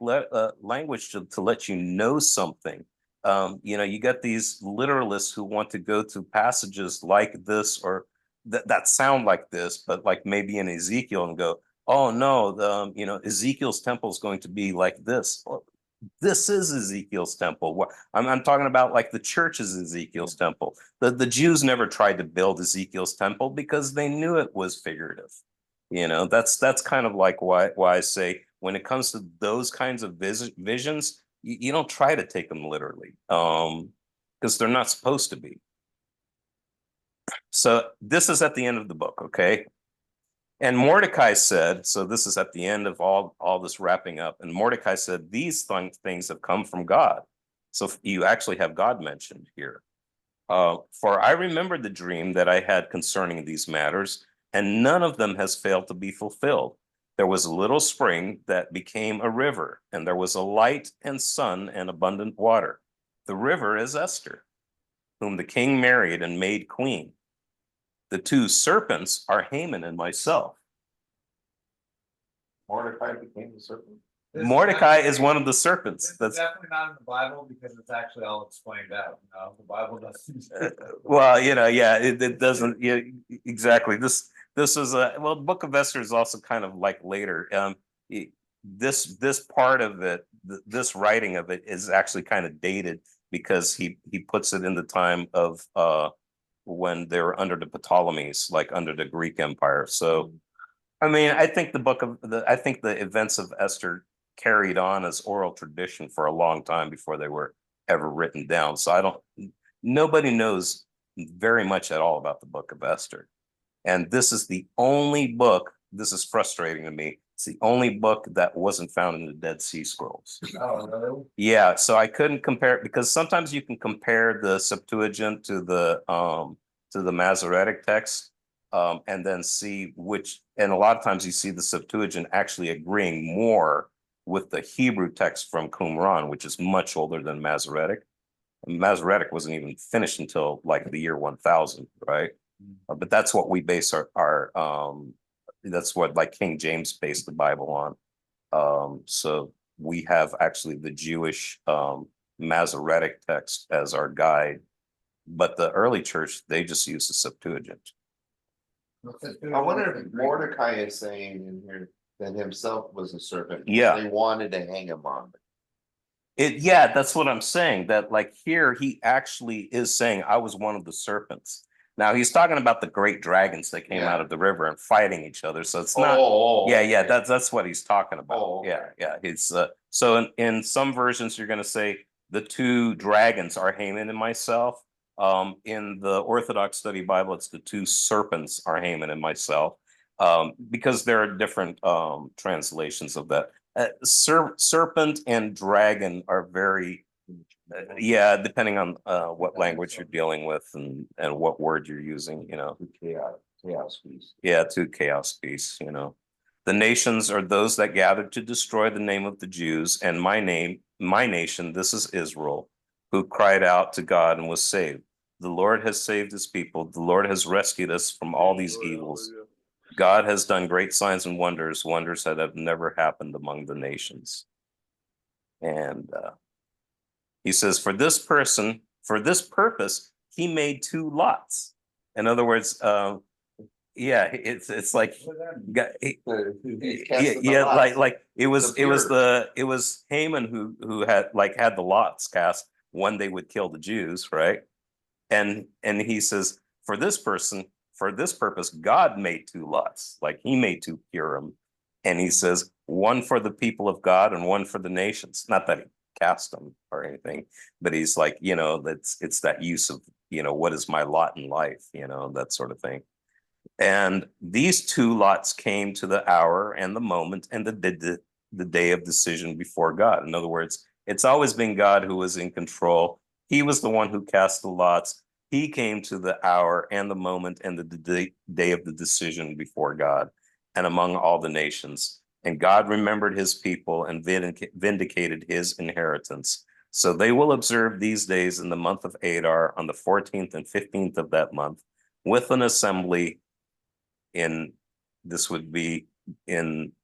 language to let you know something. You got these literalists who want to go to passages like this or that sound like this, but like maybe in Ezekiel and go, oh no, Ezekiel's temple is going to be like this. Well, this is Ezekiel's temple. What I'm talking about, like the church is Ezekiel's temple. The Jews never tried to build Ezekiel's temple because they knew it was figurative. That's kind of like why I say when it comes to those kinds of visions, you don't try to take them literally, because they're not supposed to be. So this is at the end of the book, okay? And Mordecai said, so this is at the end of all this wrapping up. And Mordecai said, these things have come from God. So you actually have God mentioned here. For I remember the dream that I had concerning these matters, and none of them has failed to be fulfilled. There was a little spring that became a river, and there was a light and sun and abundant water. The river is Esther, whom the king married and made queen. The two serpents are Haman and myself. Mordecai became the serpent. This Mordecai actually- is one of the This serpents. is That's definitely not in the Bible because it's actually all explained out, the Bible doesn't. well, yeah, it doesn't. Yeah, exactly. This is well, the Book of Esther is also kind of like later. This part of it, this writing of it is actually kind of dated because he puts it in the time of when they were under the Ptolemies, like under the Greek Empire. So, I mean, I think I think the events of Esther carried on as oral tradition for a long time before they were ever written down. So nobody knows very much at all about the Book of Esther. And this is the only book, this is frustrating to me. It's the only book that wasn't found in the Dead Sea Scrolls. Oh, really? Yeah, so I couldn't compare it because sometimes you can compare the Septuagint to the Masoretic text, and then see and a lot of times you see the Septuagint actually agreeing more with the Hebrew text from Qumran, which is much older than Masoretic. And Masoretic wasn't even finished until like the year 1000, right? But that's what we base that's what like King James based the Bible on. So we have actually the Jewish Masoretic text as our guide, but the early church, they just use the Septuagint. I wonder if Mordecai is saying in here that himself was a serpent. Yeah. They wanted to hang him on. Yeah, that's what I'm saying. That like here he actually is saying I was one of the serpents. Now he's talking about the great dragons that came out of the river and fighting each other. So it's not. Yeah, that's what he's talking about. Oh, okay. Yeah. He's so in some versions you're going to say the two dragons are Haman and myself. In the Orthodox Study Bible, it's the two serpents are Haman and myself. Because there are different translations of that. Serpent and dragon are very, yeah, depending on what language you're dealing with and what word you're using, Chaos beast. Yeah, two chaos beasts, The nations are those that gathered to destroy the name of the Jews, and my nation, this is Israel, who cried out to God and was saved. The Lord has saved his people. The Lord has rescued us from all these evils. God has done great signs and wonders that have never happened among the nations. And he says, for this purpose, he made two lots. In other words, it's like, like it was Haman who had the lots cast when they would kill the Jews, right? And he says, for this purpose, God made two lots, like he made two Purim. And he says, one for the people of God and one for the nations. Not that he cast them or anything, but he's like, it's that use of, what is my lot in life, that sort of thing. And these two lots came to the hour and the moment, and the day of decision before God. In other words, it's always been God who was in control. He was the one who cast the lots. He came to the hour and the moment and the day of the decision before God and among all the nations. And God remembered his people and vindicated his inheritance. So they will observe these days in the month of Adar on the 14th and 15th of that month with an assembly this would be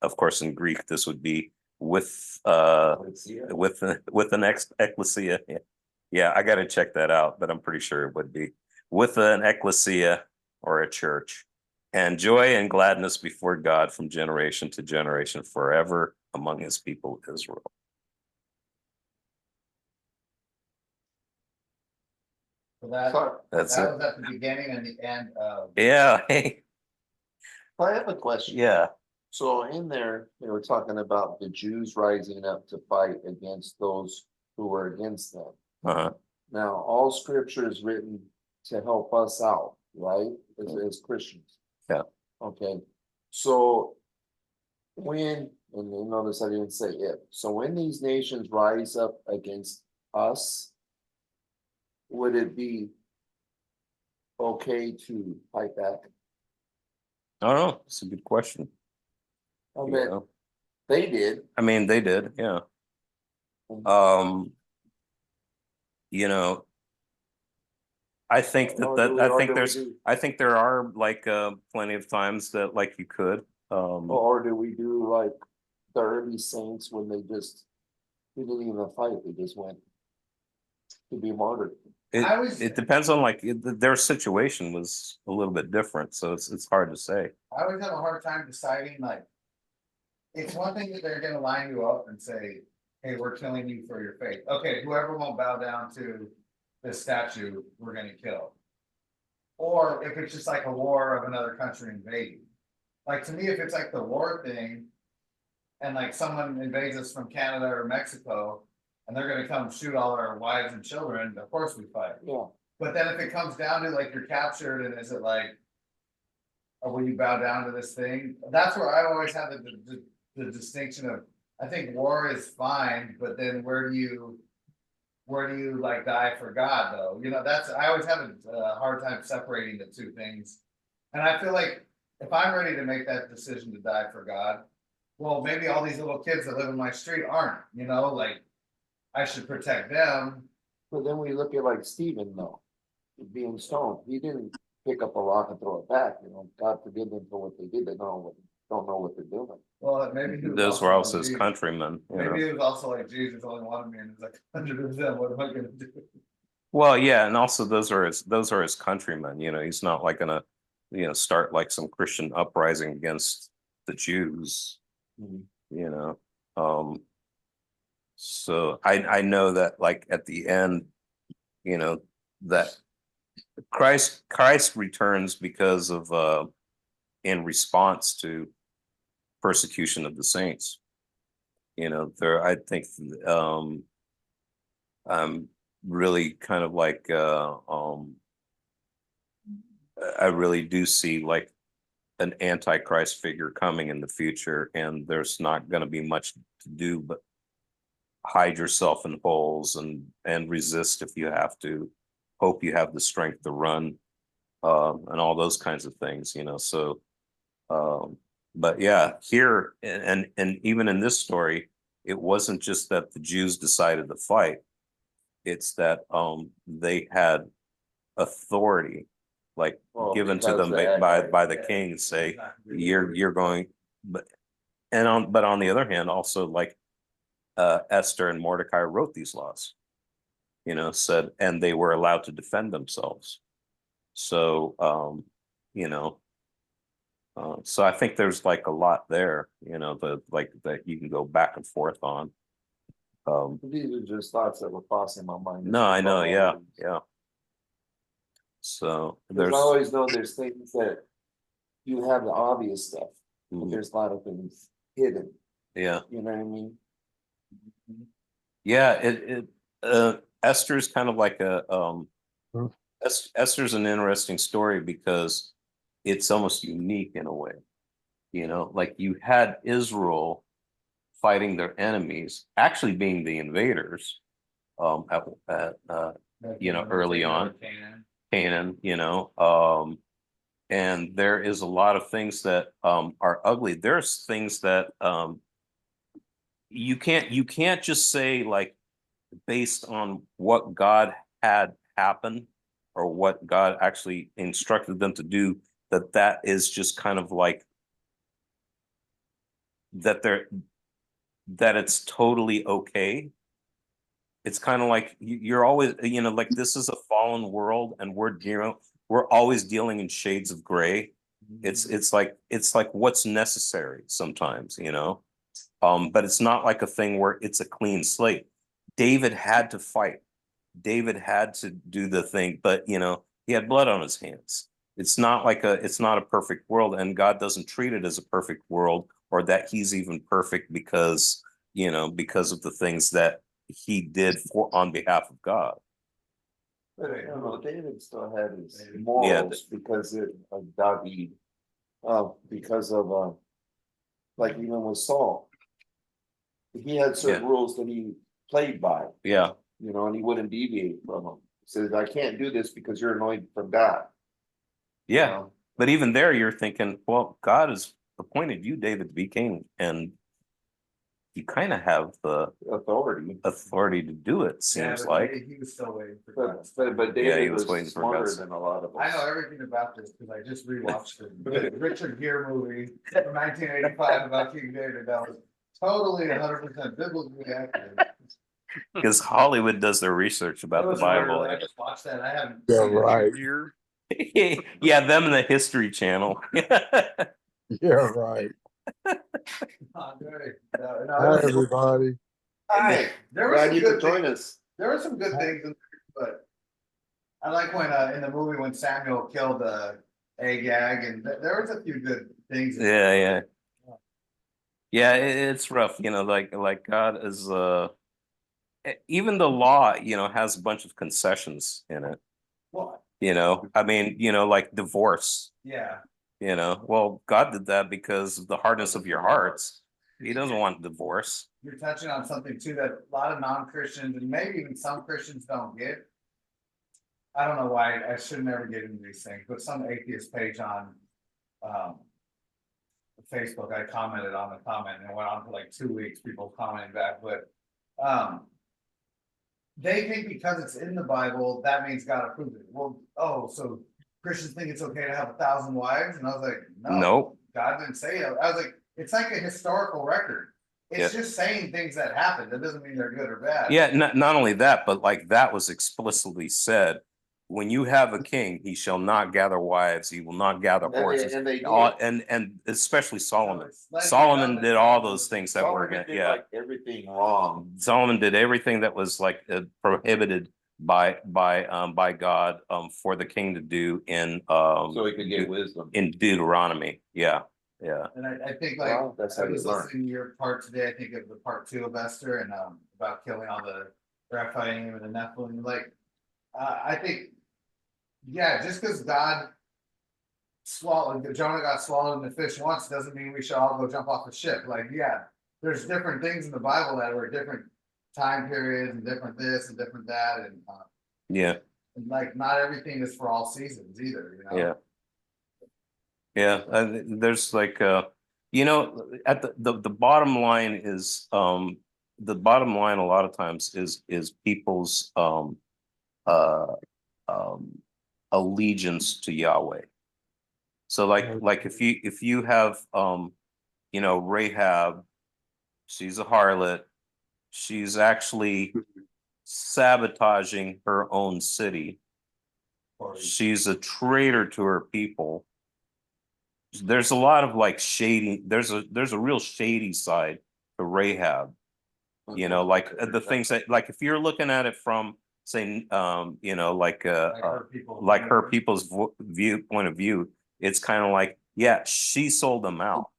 of course, in Greek, this would be with an ecclesia. Yeah, I got to check that out, but I'm pretty sure it would be with an ecclesia or a church, and joy and gladness before God from generation to generation forever among his people Israel. So that That's that it. was at the beginning and the end of. Yeah. Hey. I have a question. Yeah. So in there, they were talking about the Jews rising up to fight against those who were against them. Uh-huh. Now, all scripture is written to help us out, right? As Christians. Yeah. Okay, so and you notice I didn't say if, so when these nations rise up against us, would it be okay to fight back? I don't know. It's a good question. I You mean, know? they did. I mean, they did, yeah. I think I think there are like plenty of times that like you could. Or do we do like the early saints when they didn't even fight, they just went to be martyred? It depends on like their situation was a little bit different, so it's hard to say. I always have a hard time deciding, like, it's one thing that they're gonna line you up and say, hey, we're killing you for your faith. Okay, whoever won't bow down to this statue, we're gonna kill. Or if it's just like a war of another country invading. Like, to me, if it's like the war thing, and like someone invades us from Canada or Mexico, and they're gonna come shoot all our wives and children, of course we fight. Yeah. But then if it comes down to like you're captured and is it like, or will you bow down to this thing? That's where I always have the distinction of, I think war is fine, but then where do you like die for God though? You know, I always have a hard time separating the two things. And I feel like if I'm ready to make that decision to die for God, well, maybe all these little kids that live in my street aren't, you know, like I should protect them. But then we look at like Stephen though, being stoned, he didn't pick up a rock and throw it back, you know, God forgive them for what they did, they don't know what they're doing. Well, maybe he was Those were also like his Jesus. countrymen. Maybe it was also like Jesus only wanted me, and it's like 100%. What am I gonna do? Well, yeah, and also those are his countrymen. You know, he's not like gonna, start like some Christian uprising against the Jews. Mhm. You know, so I know that like at the end, that Christ returns because of in response to persecution of the saints. I think I'm really kind of like I really do see like an antichrist figure coming in the future, and there's not going to be much to do but hide yourself in holes and resist if you have to. Hope you have the strength to run, and all those kinds of things, so but yeah, here and even in this story, it wasn't just that the Jews decided to fight. It's that they had authority like given to them by the king and say you're going, but on the other hand also like Esther and Mordecai wrote these laws, said, and they were allowed to defend themselves. So so I think there's like a lot there, that you can go back and forth on. These are just thoughts that were crossing my mind. No, I know, yeah. So I always know there's things that you have the obvious stuff, but there's a lot of things hidden. Yeah. You know what I mean? Yeah, Esther's kind of like Esther's an interesting story because it's almost unique in a way. Like you had Israel fighting their enemies, actually being the invaders, early on. Canaan, and there is a lot of things that are ugly. There's things that you can't just say like based on what God had happen or what God actually instructed them to do, that is just kind of like that it's totally okay. It's kind of like you're always, like this is a fallen world and we're always dealing in shades of gray. It's like what's necessary sometimes, but it's not like a thing where it's a clean slate. David had to fight. David had to do the thing, but he had blood on his hands. It's not a perfect world, and God doesn't treat it as a perfect world or that he's even perfect because of the things that he did on behalf of God. But David still had his morals because of David, because of like even with Saul, he had certain rules that he played by. Yeah. And he wouldn't deviate from them. He says, I can't do this because you're anointed from God. Yeah. But even there, you're thinking, well, God has appointed you, David, to be king, and you kind of have the authority to do it, seems like. He was still waiting for God. But David he was waiting for smarter God's. than a lot of us. I know everything about this because I just rewatched the Richard Gere movie from 1985 about King David. That was totally 100% biblically accurate. Because Hollywood does their research about the Bible. I just watched that. I haven't. Yeah, right. Yeah, them and the History Channel. Yeah, right. Hi, everybody. Hi, There was glad some you good could join things. us. There were some good things, but I like when in the movie when Samuel killed Agag, and there was a few good things. Yeah. It's rough, like God is even the law, has a bunch of concessions in it. What? I mean, like divorce. Yeah. Well, God did that because of the hardness of your hearts. He doesn't want divorce. You're touching on something too that a lot of non-Christians and maybe even some Christians don't get. I don't know why I should never get into these things, but some atheist page on Facebook, I commented on the comment and it went on for like 2 weeks, people commenting back, but they think because it's in the Bible, that means God approved it. Well, so Christians think it's okay to have 1,000 wives? And I was like, no, Nope. God didn't say it. I was like, it's like a historical record. It's just saying things that happened. That doesn't mean they're good or bad. Yeah, not only that, but like that was explicitly said. When you have a king, he shall not gather wives, he will not gather horses. And they did. And especially Solomon. Solomon did all those things that were like everything wrong. Solomon did everything that was like prohibited by God for the king to do in So he could get wisdom in Deuteronomy. Yeah. And I think like that's I how you was learn. listening to your part today. I think of the part 2 of Esther and about killing all the Rephaim and the Nephilim. Like I think, just because God Jonah got swallowed in the fish once doesn't mean we should all go jump off the ship. Like, there's different things in the Bible that were different time periods and different this and different that, and like not everything is for all seasons either. There's like at the bottom line is the bottom line a lot of times is people's allegiance to Yahweh. So like if you have Rahab, she's a harlot, she's actually sabotaging her own city. She's a traitor to her people. There's a lot of like shady, there's a real shady side to Rahab. Like the things that, like if you're looking at it from say like her people's point of view, it's kind of like, she sold them out,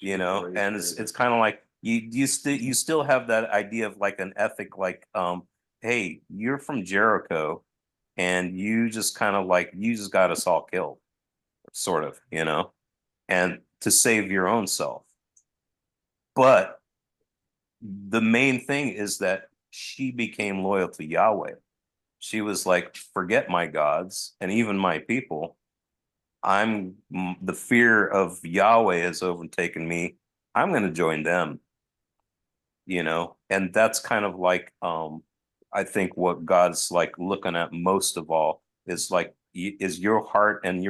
and it's kind of like you still have that idea of like an ethic, like hey, you're from Jericho and you just kind of like you just got us all killed, sort of, and to save your own self. But the main thing is that she became loyal to Yahweh. She was like, forget my gods and even my people. The fear of Yahweh has overtaken me. I'm going to join them, and that's kind of like, I think what God's like looking at most of all is like, is your heart and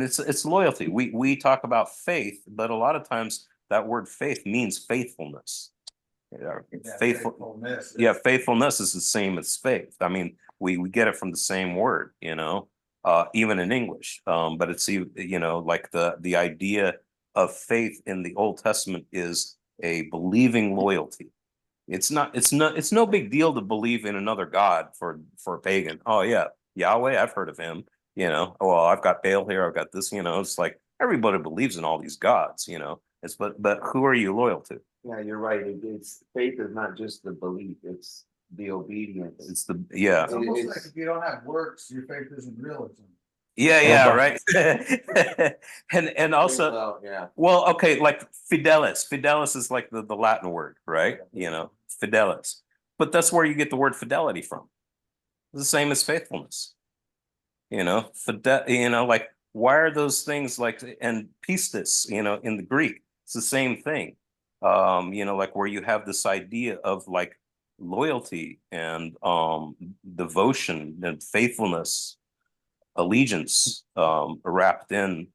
it's loyalty. We talk about faith, but a lot of times that word faith means faithfulness. Faithfulness. Yeah, faithfulness is the same as faith. I mean, we get it from the same word, even in English. But it's like the idea of faith in the Old Testament is a believing loyalty. It's no big deal to believe in another God for a pagan. Oh yeah, Yahweh, I've heard of him. Oh, well, I've got Baal here, I've got this, it's like everybody believes in all these gods, but who are you loyal to? Yeah, you're right. It's faith is not just the belief, it's the obedience. It's It's almost like if you don't have works, your faith isn't real. yeah, right. and also, Well, yeah. well, okay, like fidelis is like the Latin word, right? Fidelis, but that's where you get the word fidelity from. It's the same as faithfulness. Like, why are those things like, and pistis, in the Greek, it's the same thing. Like where you have this idea of like loyalty and devotion and faithfulness, allegiance, wrapped in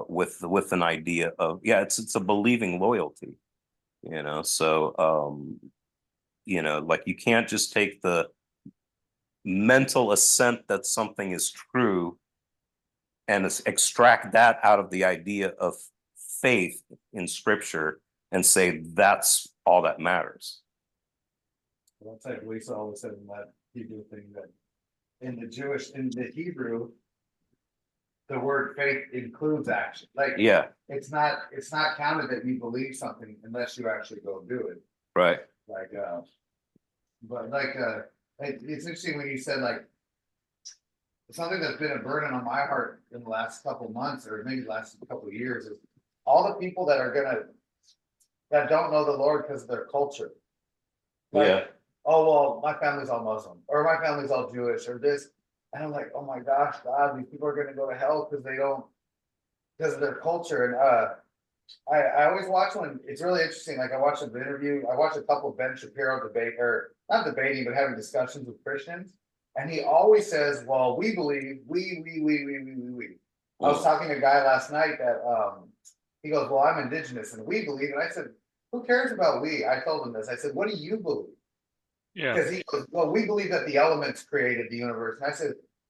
with an idea of, yeah, it's a believing loyalty, so like you can't just take the mental assent that something is true and extract that out of the idea of faith in scripture and say that's all that matters. That's like Lisa always said in that Hebrew thing, that in the Hebrew, the word faith includes action. Like, Yeah, it's not counted that you believe something unless you actually go do it. right. Like, it's interesting when you said like, something that's been a burden on my heart in the last couple of months, or maybe the last couple of years, is all the people that don't know the Lord because of their culture. Like, Yeah. oh, well, my family's all Muslim, or my family's all Jewish, or this. And I'm like, oh my gosh, God, these people are gonna go to hell because of their culture. And I always watch one, it's really interesting. Like, I watched an interview, I watched a couple of Ben Shapiro debate, or not debating, but having discussions with Christians. And he always says, well, we believe, we. I was talking to a guy last night that he goes, well, I'm indigenous and we believe. And I said, who cares about we? I told him this. I said, what do you believe? Yeah. Because he goes, well, we believe that the elements created the universe. And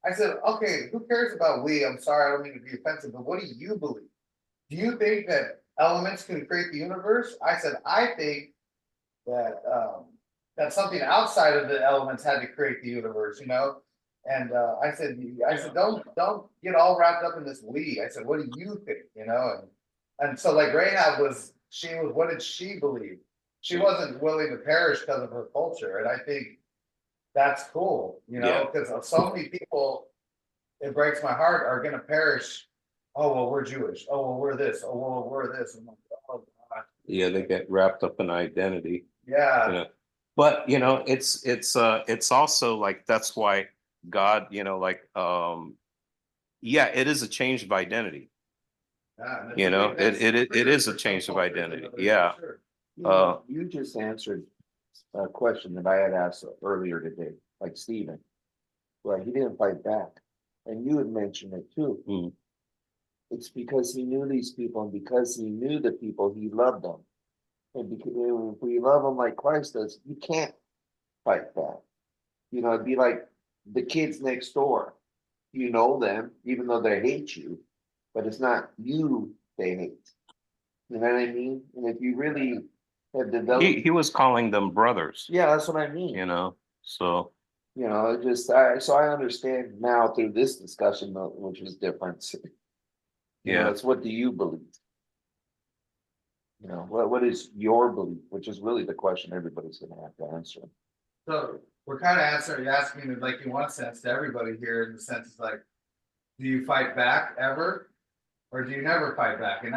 I said, okay, who cares about we? I'm sorry, I don't mean to be offensive, but what do you believe? Do you think that elements can create the universe? I said, I think that something outside of the elements had to create the universe, And I said, don't get all wrapped up in this we. I said, what do you think? And so like Rahab what did she believe? She wasn't willing to perish because of her culture. And I think that's cool, Yeah. because so many people, it breaks my heart, are gonna perish. Oh, well, we're Jewish. Oh, well, we're this. Oh, well, we're this. I'm like, oh God. Yeah, they get wrapped up in identity. Yeah. But it's also like, that's why God, yeah, it is a change of identity. Yeah, It is a change of identity. Yeah. Sure. You just answered a question that I had asked earlier today, like Stephen. Well, he didn't fight back. And you had mentioned it too. Mm. It's because he knew these people, and because he knew the people, he loved them. And because if we love them like Christ does, you can't fight back. It'd be like the kids next door. You know them, even though they hate you, but it's not you they hate. You know what I mean? And if you really have developed, He was calling them brothers, yeah, that's what I mean. so. So I understand now through this discussion, which is different. Yeah. It's what do you believe? What is your belief? Which is really the question everybody's gonna have to answer. So we're kind of asking it like in one sense to everybody here, in the sense it's like, do you fight back ever? Or do you never fight back? And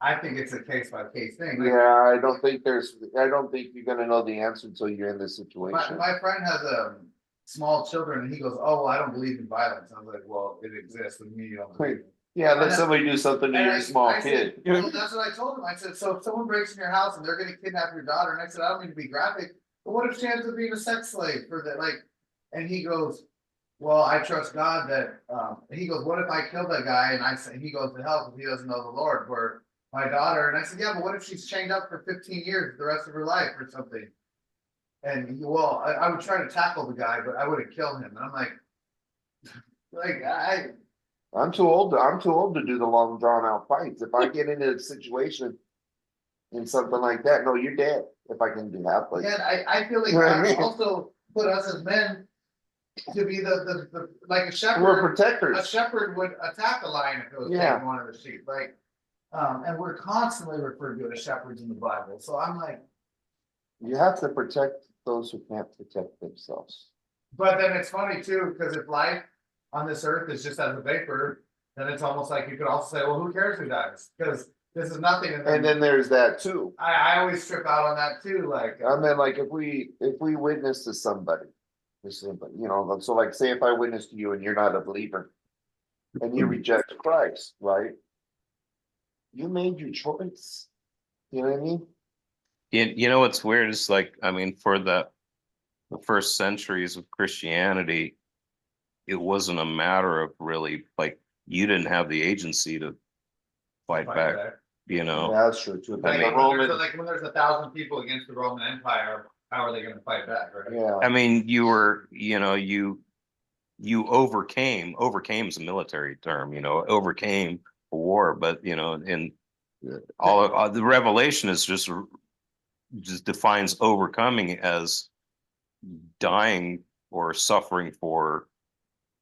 I think it's a case by case thing. Like, Yeah, I don't think you're gonna know the answer until you're in this my, situation. my friend has small children and he goes, oh, I don't believe in violence. I was like, well, it exists and you don't believe it. Yeah, let And somebody do something to And your small I said, kid. well, that's what I told him. I said, so if someone breaks in your house and they're gonna kidnap your daughter, and I said, I don't mean to be graphic, but what if she ends up being a sex slave for that? Like, and he goes, well, I trust God that, he goes, what if I kill that guy? And I say, he goes to hell because he doesn't know the Lord for my daughter. And I said, yeah, but what if she's chained up for 15 years, the rest of her life or something? And he, well, I would try to tackle the guy, but I wouldn't kill him. And I'm like, I'm too old to do the long drawn out fights. If I get into a situation in something like that, no, you're dead. If I can do that, but yeah, I feel like You know what I God mean? also put us as men to be the like a we're shepherd. A protectors. shepherd would attack a lion if it was Yeah. taking one of the sheep, like, and we're constantly referred to as shepherds in the Bible. So I'm like, You have to protect those who can't protect themselves. but then it's funny too, because if life on this earth is just as a vapor, then it's almost like you could also say, well, who cares who dies? Because this is nothing. And then there's that too. I always trip out on that too, like, I mean, like if we witness to somebody, you know, so like say if I witness to you and you're not a believer and you reject Christ, right? You made your choice. You know what I mean? You know what's weird is like, I mean, for the first centuries of Christianity, it wasn't a matter of really like you didn't have the agency to fight back, you know. Yeah, that's true too. I mean, when there's 1,000 people against the Roman Empire, how are they gonna fight back, right? Yeah. I mean, you were, you know, you overcame is a military term, you know, overcame a war, but you know, in all the revelation is just defines overcoming as dying or suffering for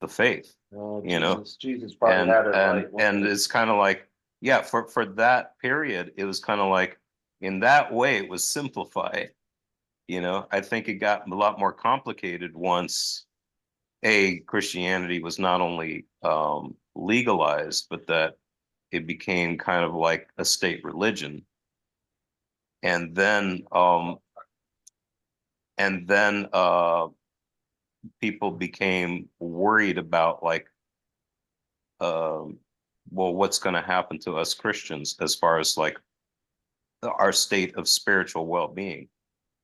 the faith, Oh, you know. Jesus probably And had it right. and it's kind of like, yeah, for that period, it was kind of like in that way it was simplified. You know, I think it got a lot more complicated once Christianity was not only legalized, but that it became kind of like a state religion. And then people became worried about like well, what's going to happen to us Christians as far as like our state of spiritual well-being,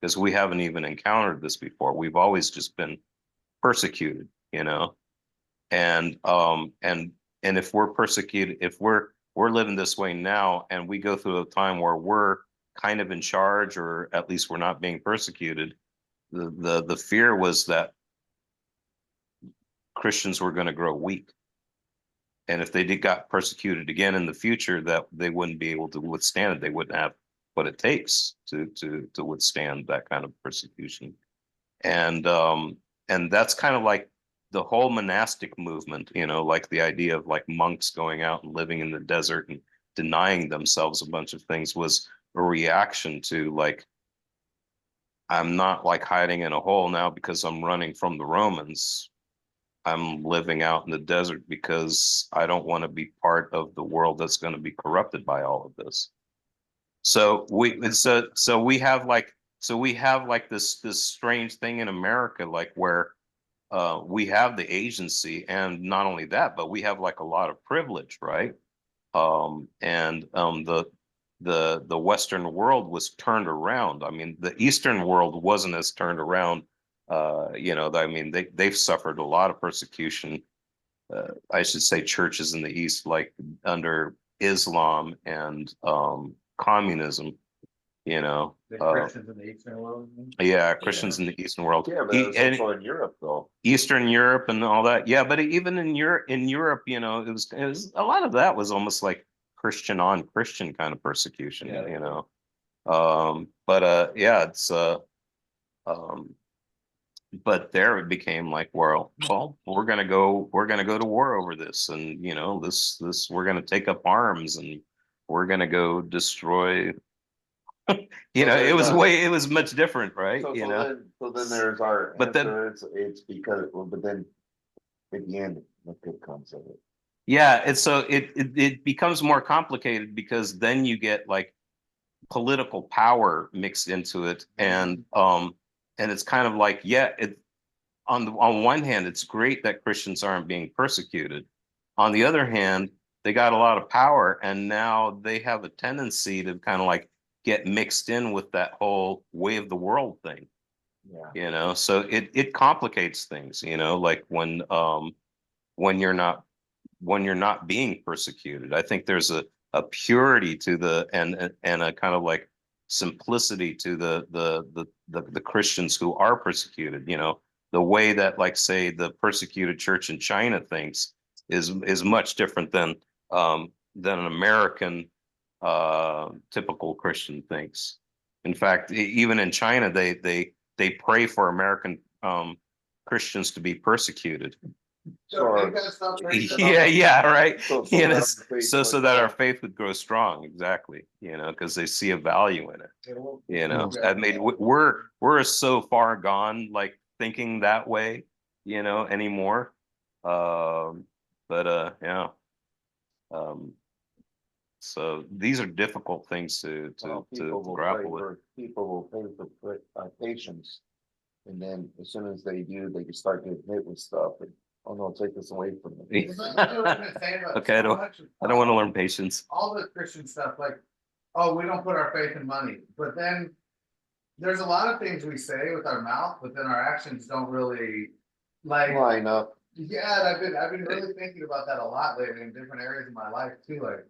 because we haven't even encountered this before. We've always just been persecuted, you know. And if we're persecuted, if we're living this way now and we go through a time where we're kind of in charge, or at least we're not being persecuted, the fear was that Christians were going to grow weak. And if they got persecuted again in the future, that they wouldn't be able to withstand it. They wouldn't have what it takes to withstand that kind of persecution. And that's kind of like the whole monastic movement, you know, like the idea of like monks going out and living in the desert and denying themselves a bunch of things was a reaction to like, I'm not like hiding in a hole now because I'm running from the Romans. I'm living out in the desert because I don't want to be part of the world that's going to be corrupted by all of this. So we have like this strange thing in America, like where we have the agency, and not only that, but we have like a lot of privilege, right? And the Western world was turned around. I mean, the Eastern world wasn't as turned around. You know, I mean, they've suffered a lot of persecution. I should say churches in the East, like under Islam and communism, you know. The Christians in the Eastern world. Yeah, Christians in the Eastern world. Yeah, but it's also in Europe though. Eastern Europe and all that. Yeah, but even in Europe, you know, it was a lot of that was almost like Christian on Christian kind of persecution, Yeah. you know. Yeah, it's but there it became like, well, we're gonna go to war over this, and you know, this we're gonna take up arms and we're gonna go destroy. You know, it was much different, right? You know, So then there's our But then- answer. It's because, well, but then at the end, what good comes of it? Yeah, it's so it becomes more complicated because then you get like political power mixed into it, and it's kind of like, yeah, it on one hand, it's great that Christians aren't being persecuted. On the other hand, they got a lot of power, and now they have a tendency to kind of like get mixed in with that whole way of the world thing, Yeah. you know. So it complicates things, you know, like when you're not when you're not being persecuted. I think there's a purity to the and a kind of like simplicity to the Christians who are persecuted. You know, the way that like say the persecuted church in China thinks is much different than an American typical Christian thinks. In fact, even in China, they pray for American Christians to be persecuted. So they gotta stop bringing Yeah, yeah, right. So Yeah, that that's- our faith so would that our grow. faith would grow strong, exactly. You know, because they see a value in it. up. You know, Yeah. I mean, we're so far gone, like thinking that way, you know, anymore. But yeah. Um, so these are difficult things Well, to people will pray grapple with. for, people will pray for patience. And then as soon as they do, they can start getting hit with stuff and, oh no, take this away from them. Well, that's what I was gonna say about Okay, so much of- I don't want to learn patience. all the Christian stuff, like, oh, we don't put our faith in money, but then there's a lot of things we say with our mouth, but then our actions don't really like. Line up. Yeah, and I've been really thinking about that a lot lately in different areas of my life too, like.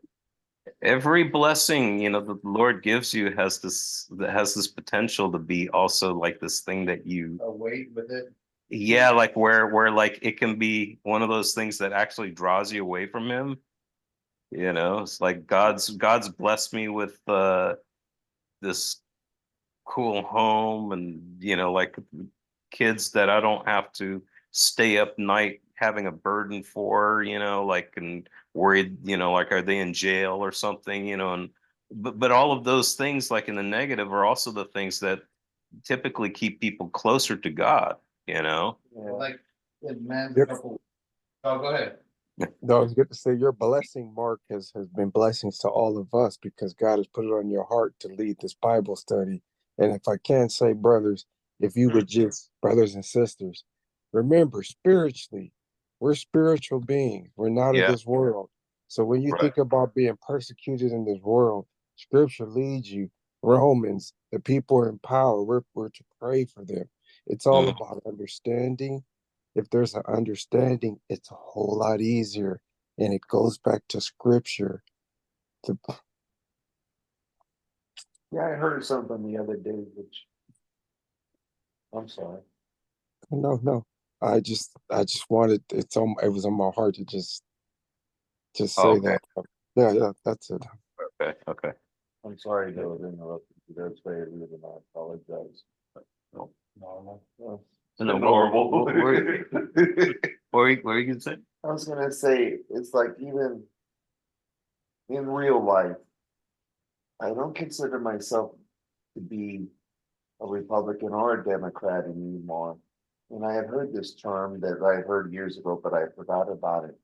Every blessing, you know, the Lord gives you has this potential to be also like this thing that you, A weight with it. yeah, like where like it can be one of those things that actually draws you away from him. You know, it's like God's blessed me with this cool home, and you know, like kids that I don't have to stay up night having a burden for, you know, like, and worried, you know, like are they in jail or something, you know, and but all of those things like in the negative are also the things that typically keep people closer to God, you know. Yeah. Like, it meant a Yep. couple. Oh, go ahead. No, it's good to say your blessing, Mark, has been blessings to all of us because God has put it on your heart to lead this Bible study. And if I can say, brothers, if you would just, brothers and sisters, remember spiritually, we're spiritual beings. We're not of Yeah, this world. So when you right. think about being persecuted in this world, scripture leads you. Romans, the people in power, we're to pray for them. It's all Mm. about understanding. If there's an understanding, it's a whole lot easier. And it goes back to scripture. To, Yeah, I heard something the other day, which, I'm sorry. no. I just wanted it was on my heart to just Oh, say okay, that. Yeah, that's it. okay. I'm sorry to interrupt you. That's very rude and I apologize. No. No, no. No, what were you gonna say? I was gonna say, it's like even in real life, I don't consider myself to be a Republican or a Democrat anymore. And I had heard this term that I heard years ago, but I forgot about it.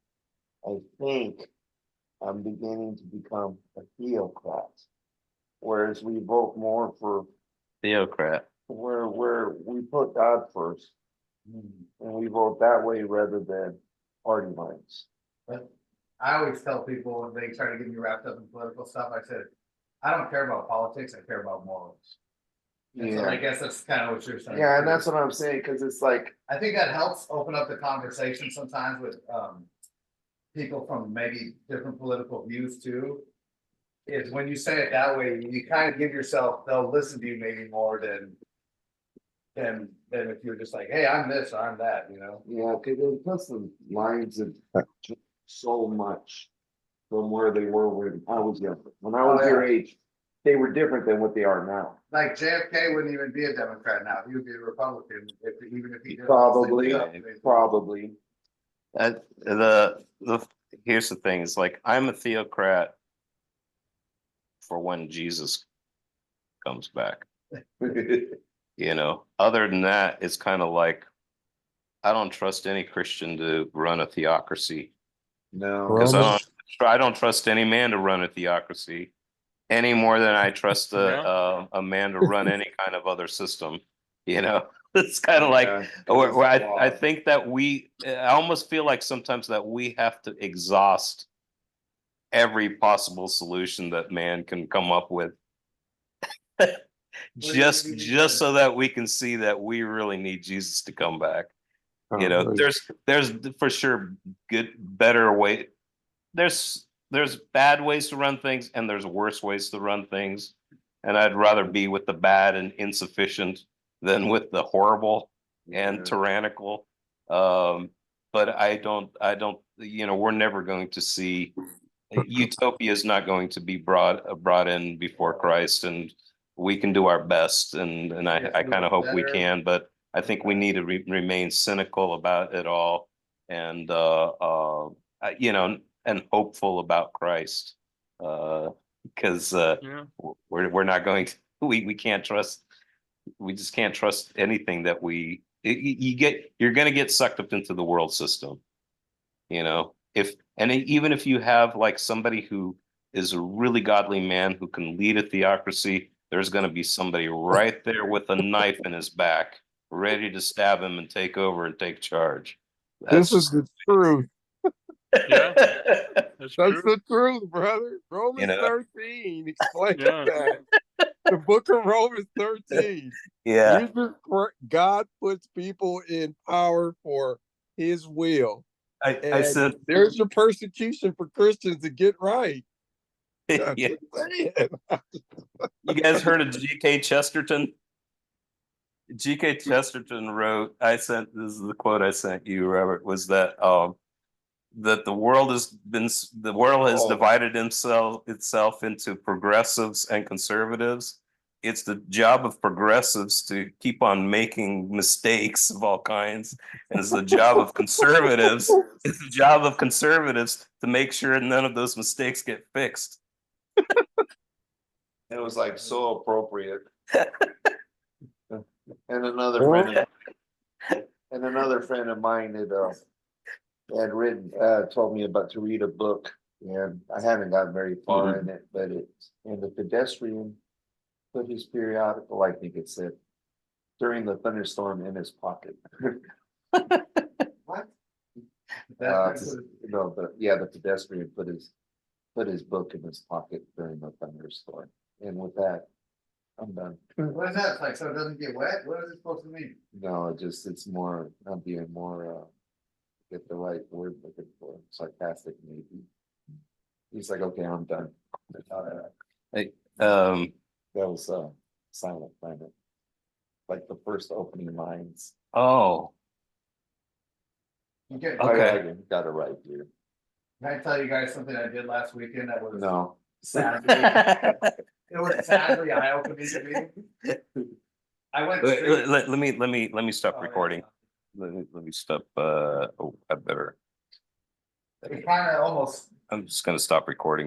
I think I'm beginning to become a theocrat, whereas we vote more for Theocrat. where we put God first, and we vote that way rather than party lines. But I always tell people when they try to get me wrapped up in political stuff, I said, I don't care about politics, I care about morals. And so I Yeah, guess that's kind of what you're saying. yeah, and too. that's what I'm saying, because it's like, I think that helps open up the conversation sometimes with people from maybe different political views too. Is when you say it that way, you kind of give yourself, they'll listen to you maybe more than if you're just like, hey, I'm this or I'm that, you know? yeah, because it puts the lines of so much from where they were when I was younger. When I was Oh, yeah. your age, they were different than what they are now. Like JFK wouldn't even be a Democrat now, he would be a Republican, even if he did. Probably, all the same stuff. probably. The here's the thing, it's like I'm a theocrat for when Jesus comes back. You know, other than that, it's kind of like I don't trust any Christian to run a theocracy. No. Because Romans. I don't trust any man to run a theocracy any more than I trust a man to run any kind of other system. You know, it's kind of like Yeah, where I flawed. think that I almost feel like sometimes that we have to exhaust every possible solution that man can come up with. Just so that we can see that we really need Jesus to come back. You know, there's for sure better way. There's bad ways to run things and there's worse ways to run things. And I'd rather be with the bad and insufficient than with the horrible and Yeah. tyrannical. But I don't, we're never going to see utopia is not going to be brought in before Christ, and we can do our best, and I kind of hope we can, but I think we need to remain cynical about it all, and and hopeful about Christ, because we're not going to, we can't trust, we just can't trust anything that you're going to get sucked up into the world system. Even if you have like somebody who is a really godly man who can lead a theocracy, there's going to be somebody right there with a knife in his back, ready to stab him and take over and take charge. This is the truth. Yeah, that's That's true. the truth, brother. Romans 13 explains Yeah. that. The book of Romans 13. Yeah. God puts people in power for his will. I said, There's your persecution for Christians to get right. yeah. Just saying. You guys heard of G.K. Chesterton? G.K. Chesterton wrote, this is the quote I sent you, Robert, was that the world has divided itself into progressives and conservatives. It's the job of progressives to keep on making mistakes of all kinds, and it's the job of conservatives. It's the job of conservatives to make sure none of those mistakes get fixed. It was like so appropriate. And another friend of mine had written, told me about to read a book, and I haven't gotten very far in it, but the pedestrian put his periodical, I think it said, during the thunderstorm in his pocket. What? The pedestrian put his book in his pocket during the thunderstorm. And with that, I'm done. What is that? Like, so it doesn't get wet? What is it supposed to mean? No, it's more, I'm being more, get the right word looking for, sarcastic maybe. He's like, okay, I'm done. Hey, That was Silent Planet. Like the first opening lines. oh, Okay. Okay. I got it right here. Can I tell you guys something I did last weekend that was No. sadly, it was sadly eye-opening to me. I went straight. let me stop Oh, yeah. recording. Let me stop. I better. It kind of almost I'm just gonna stop recording.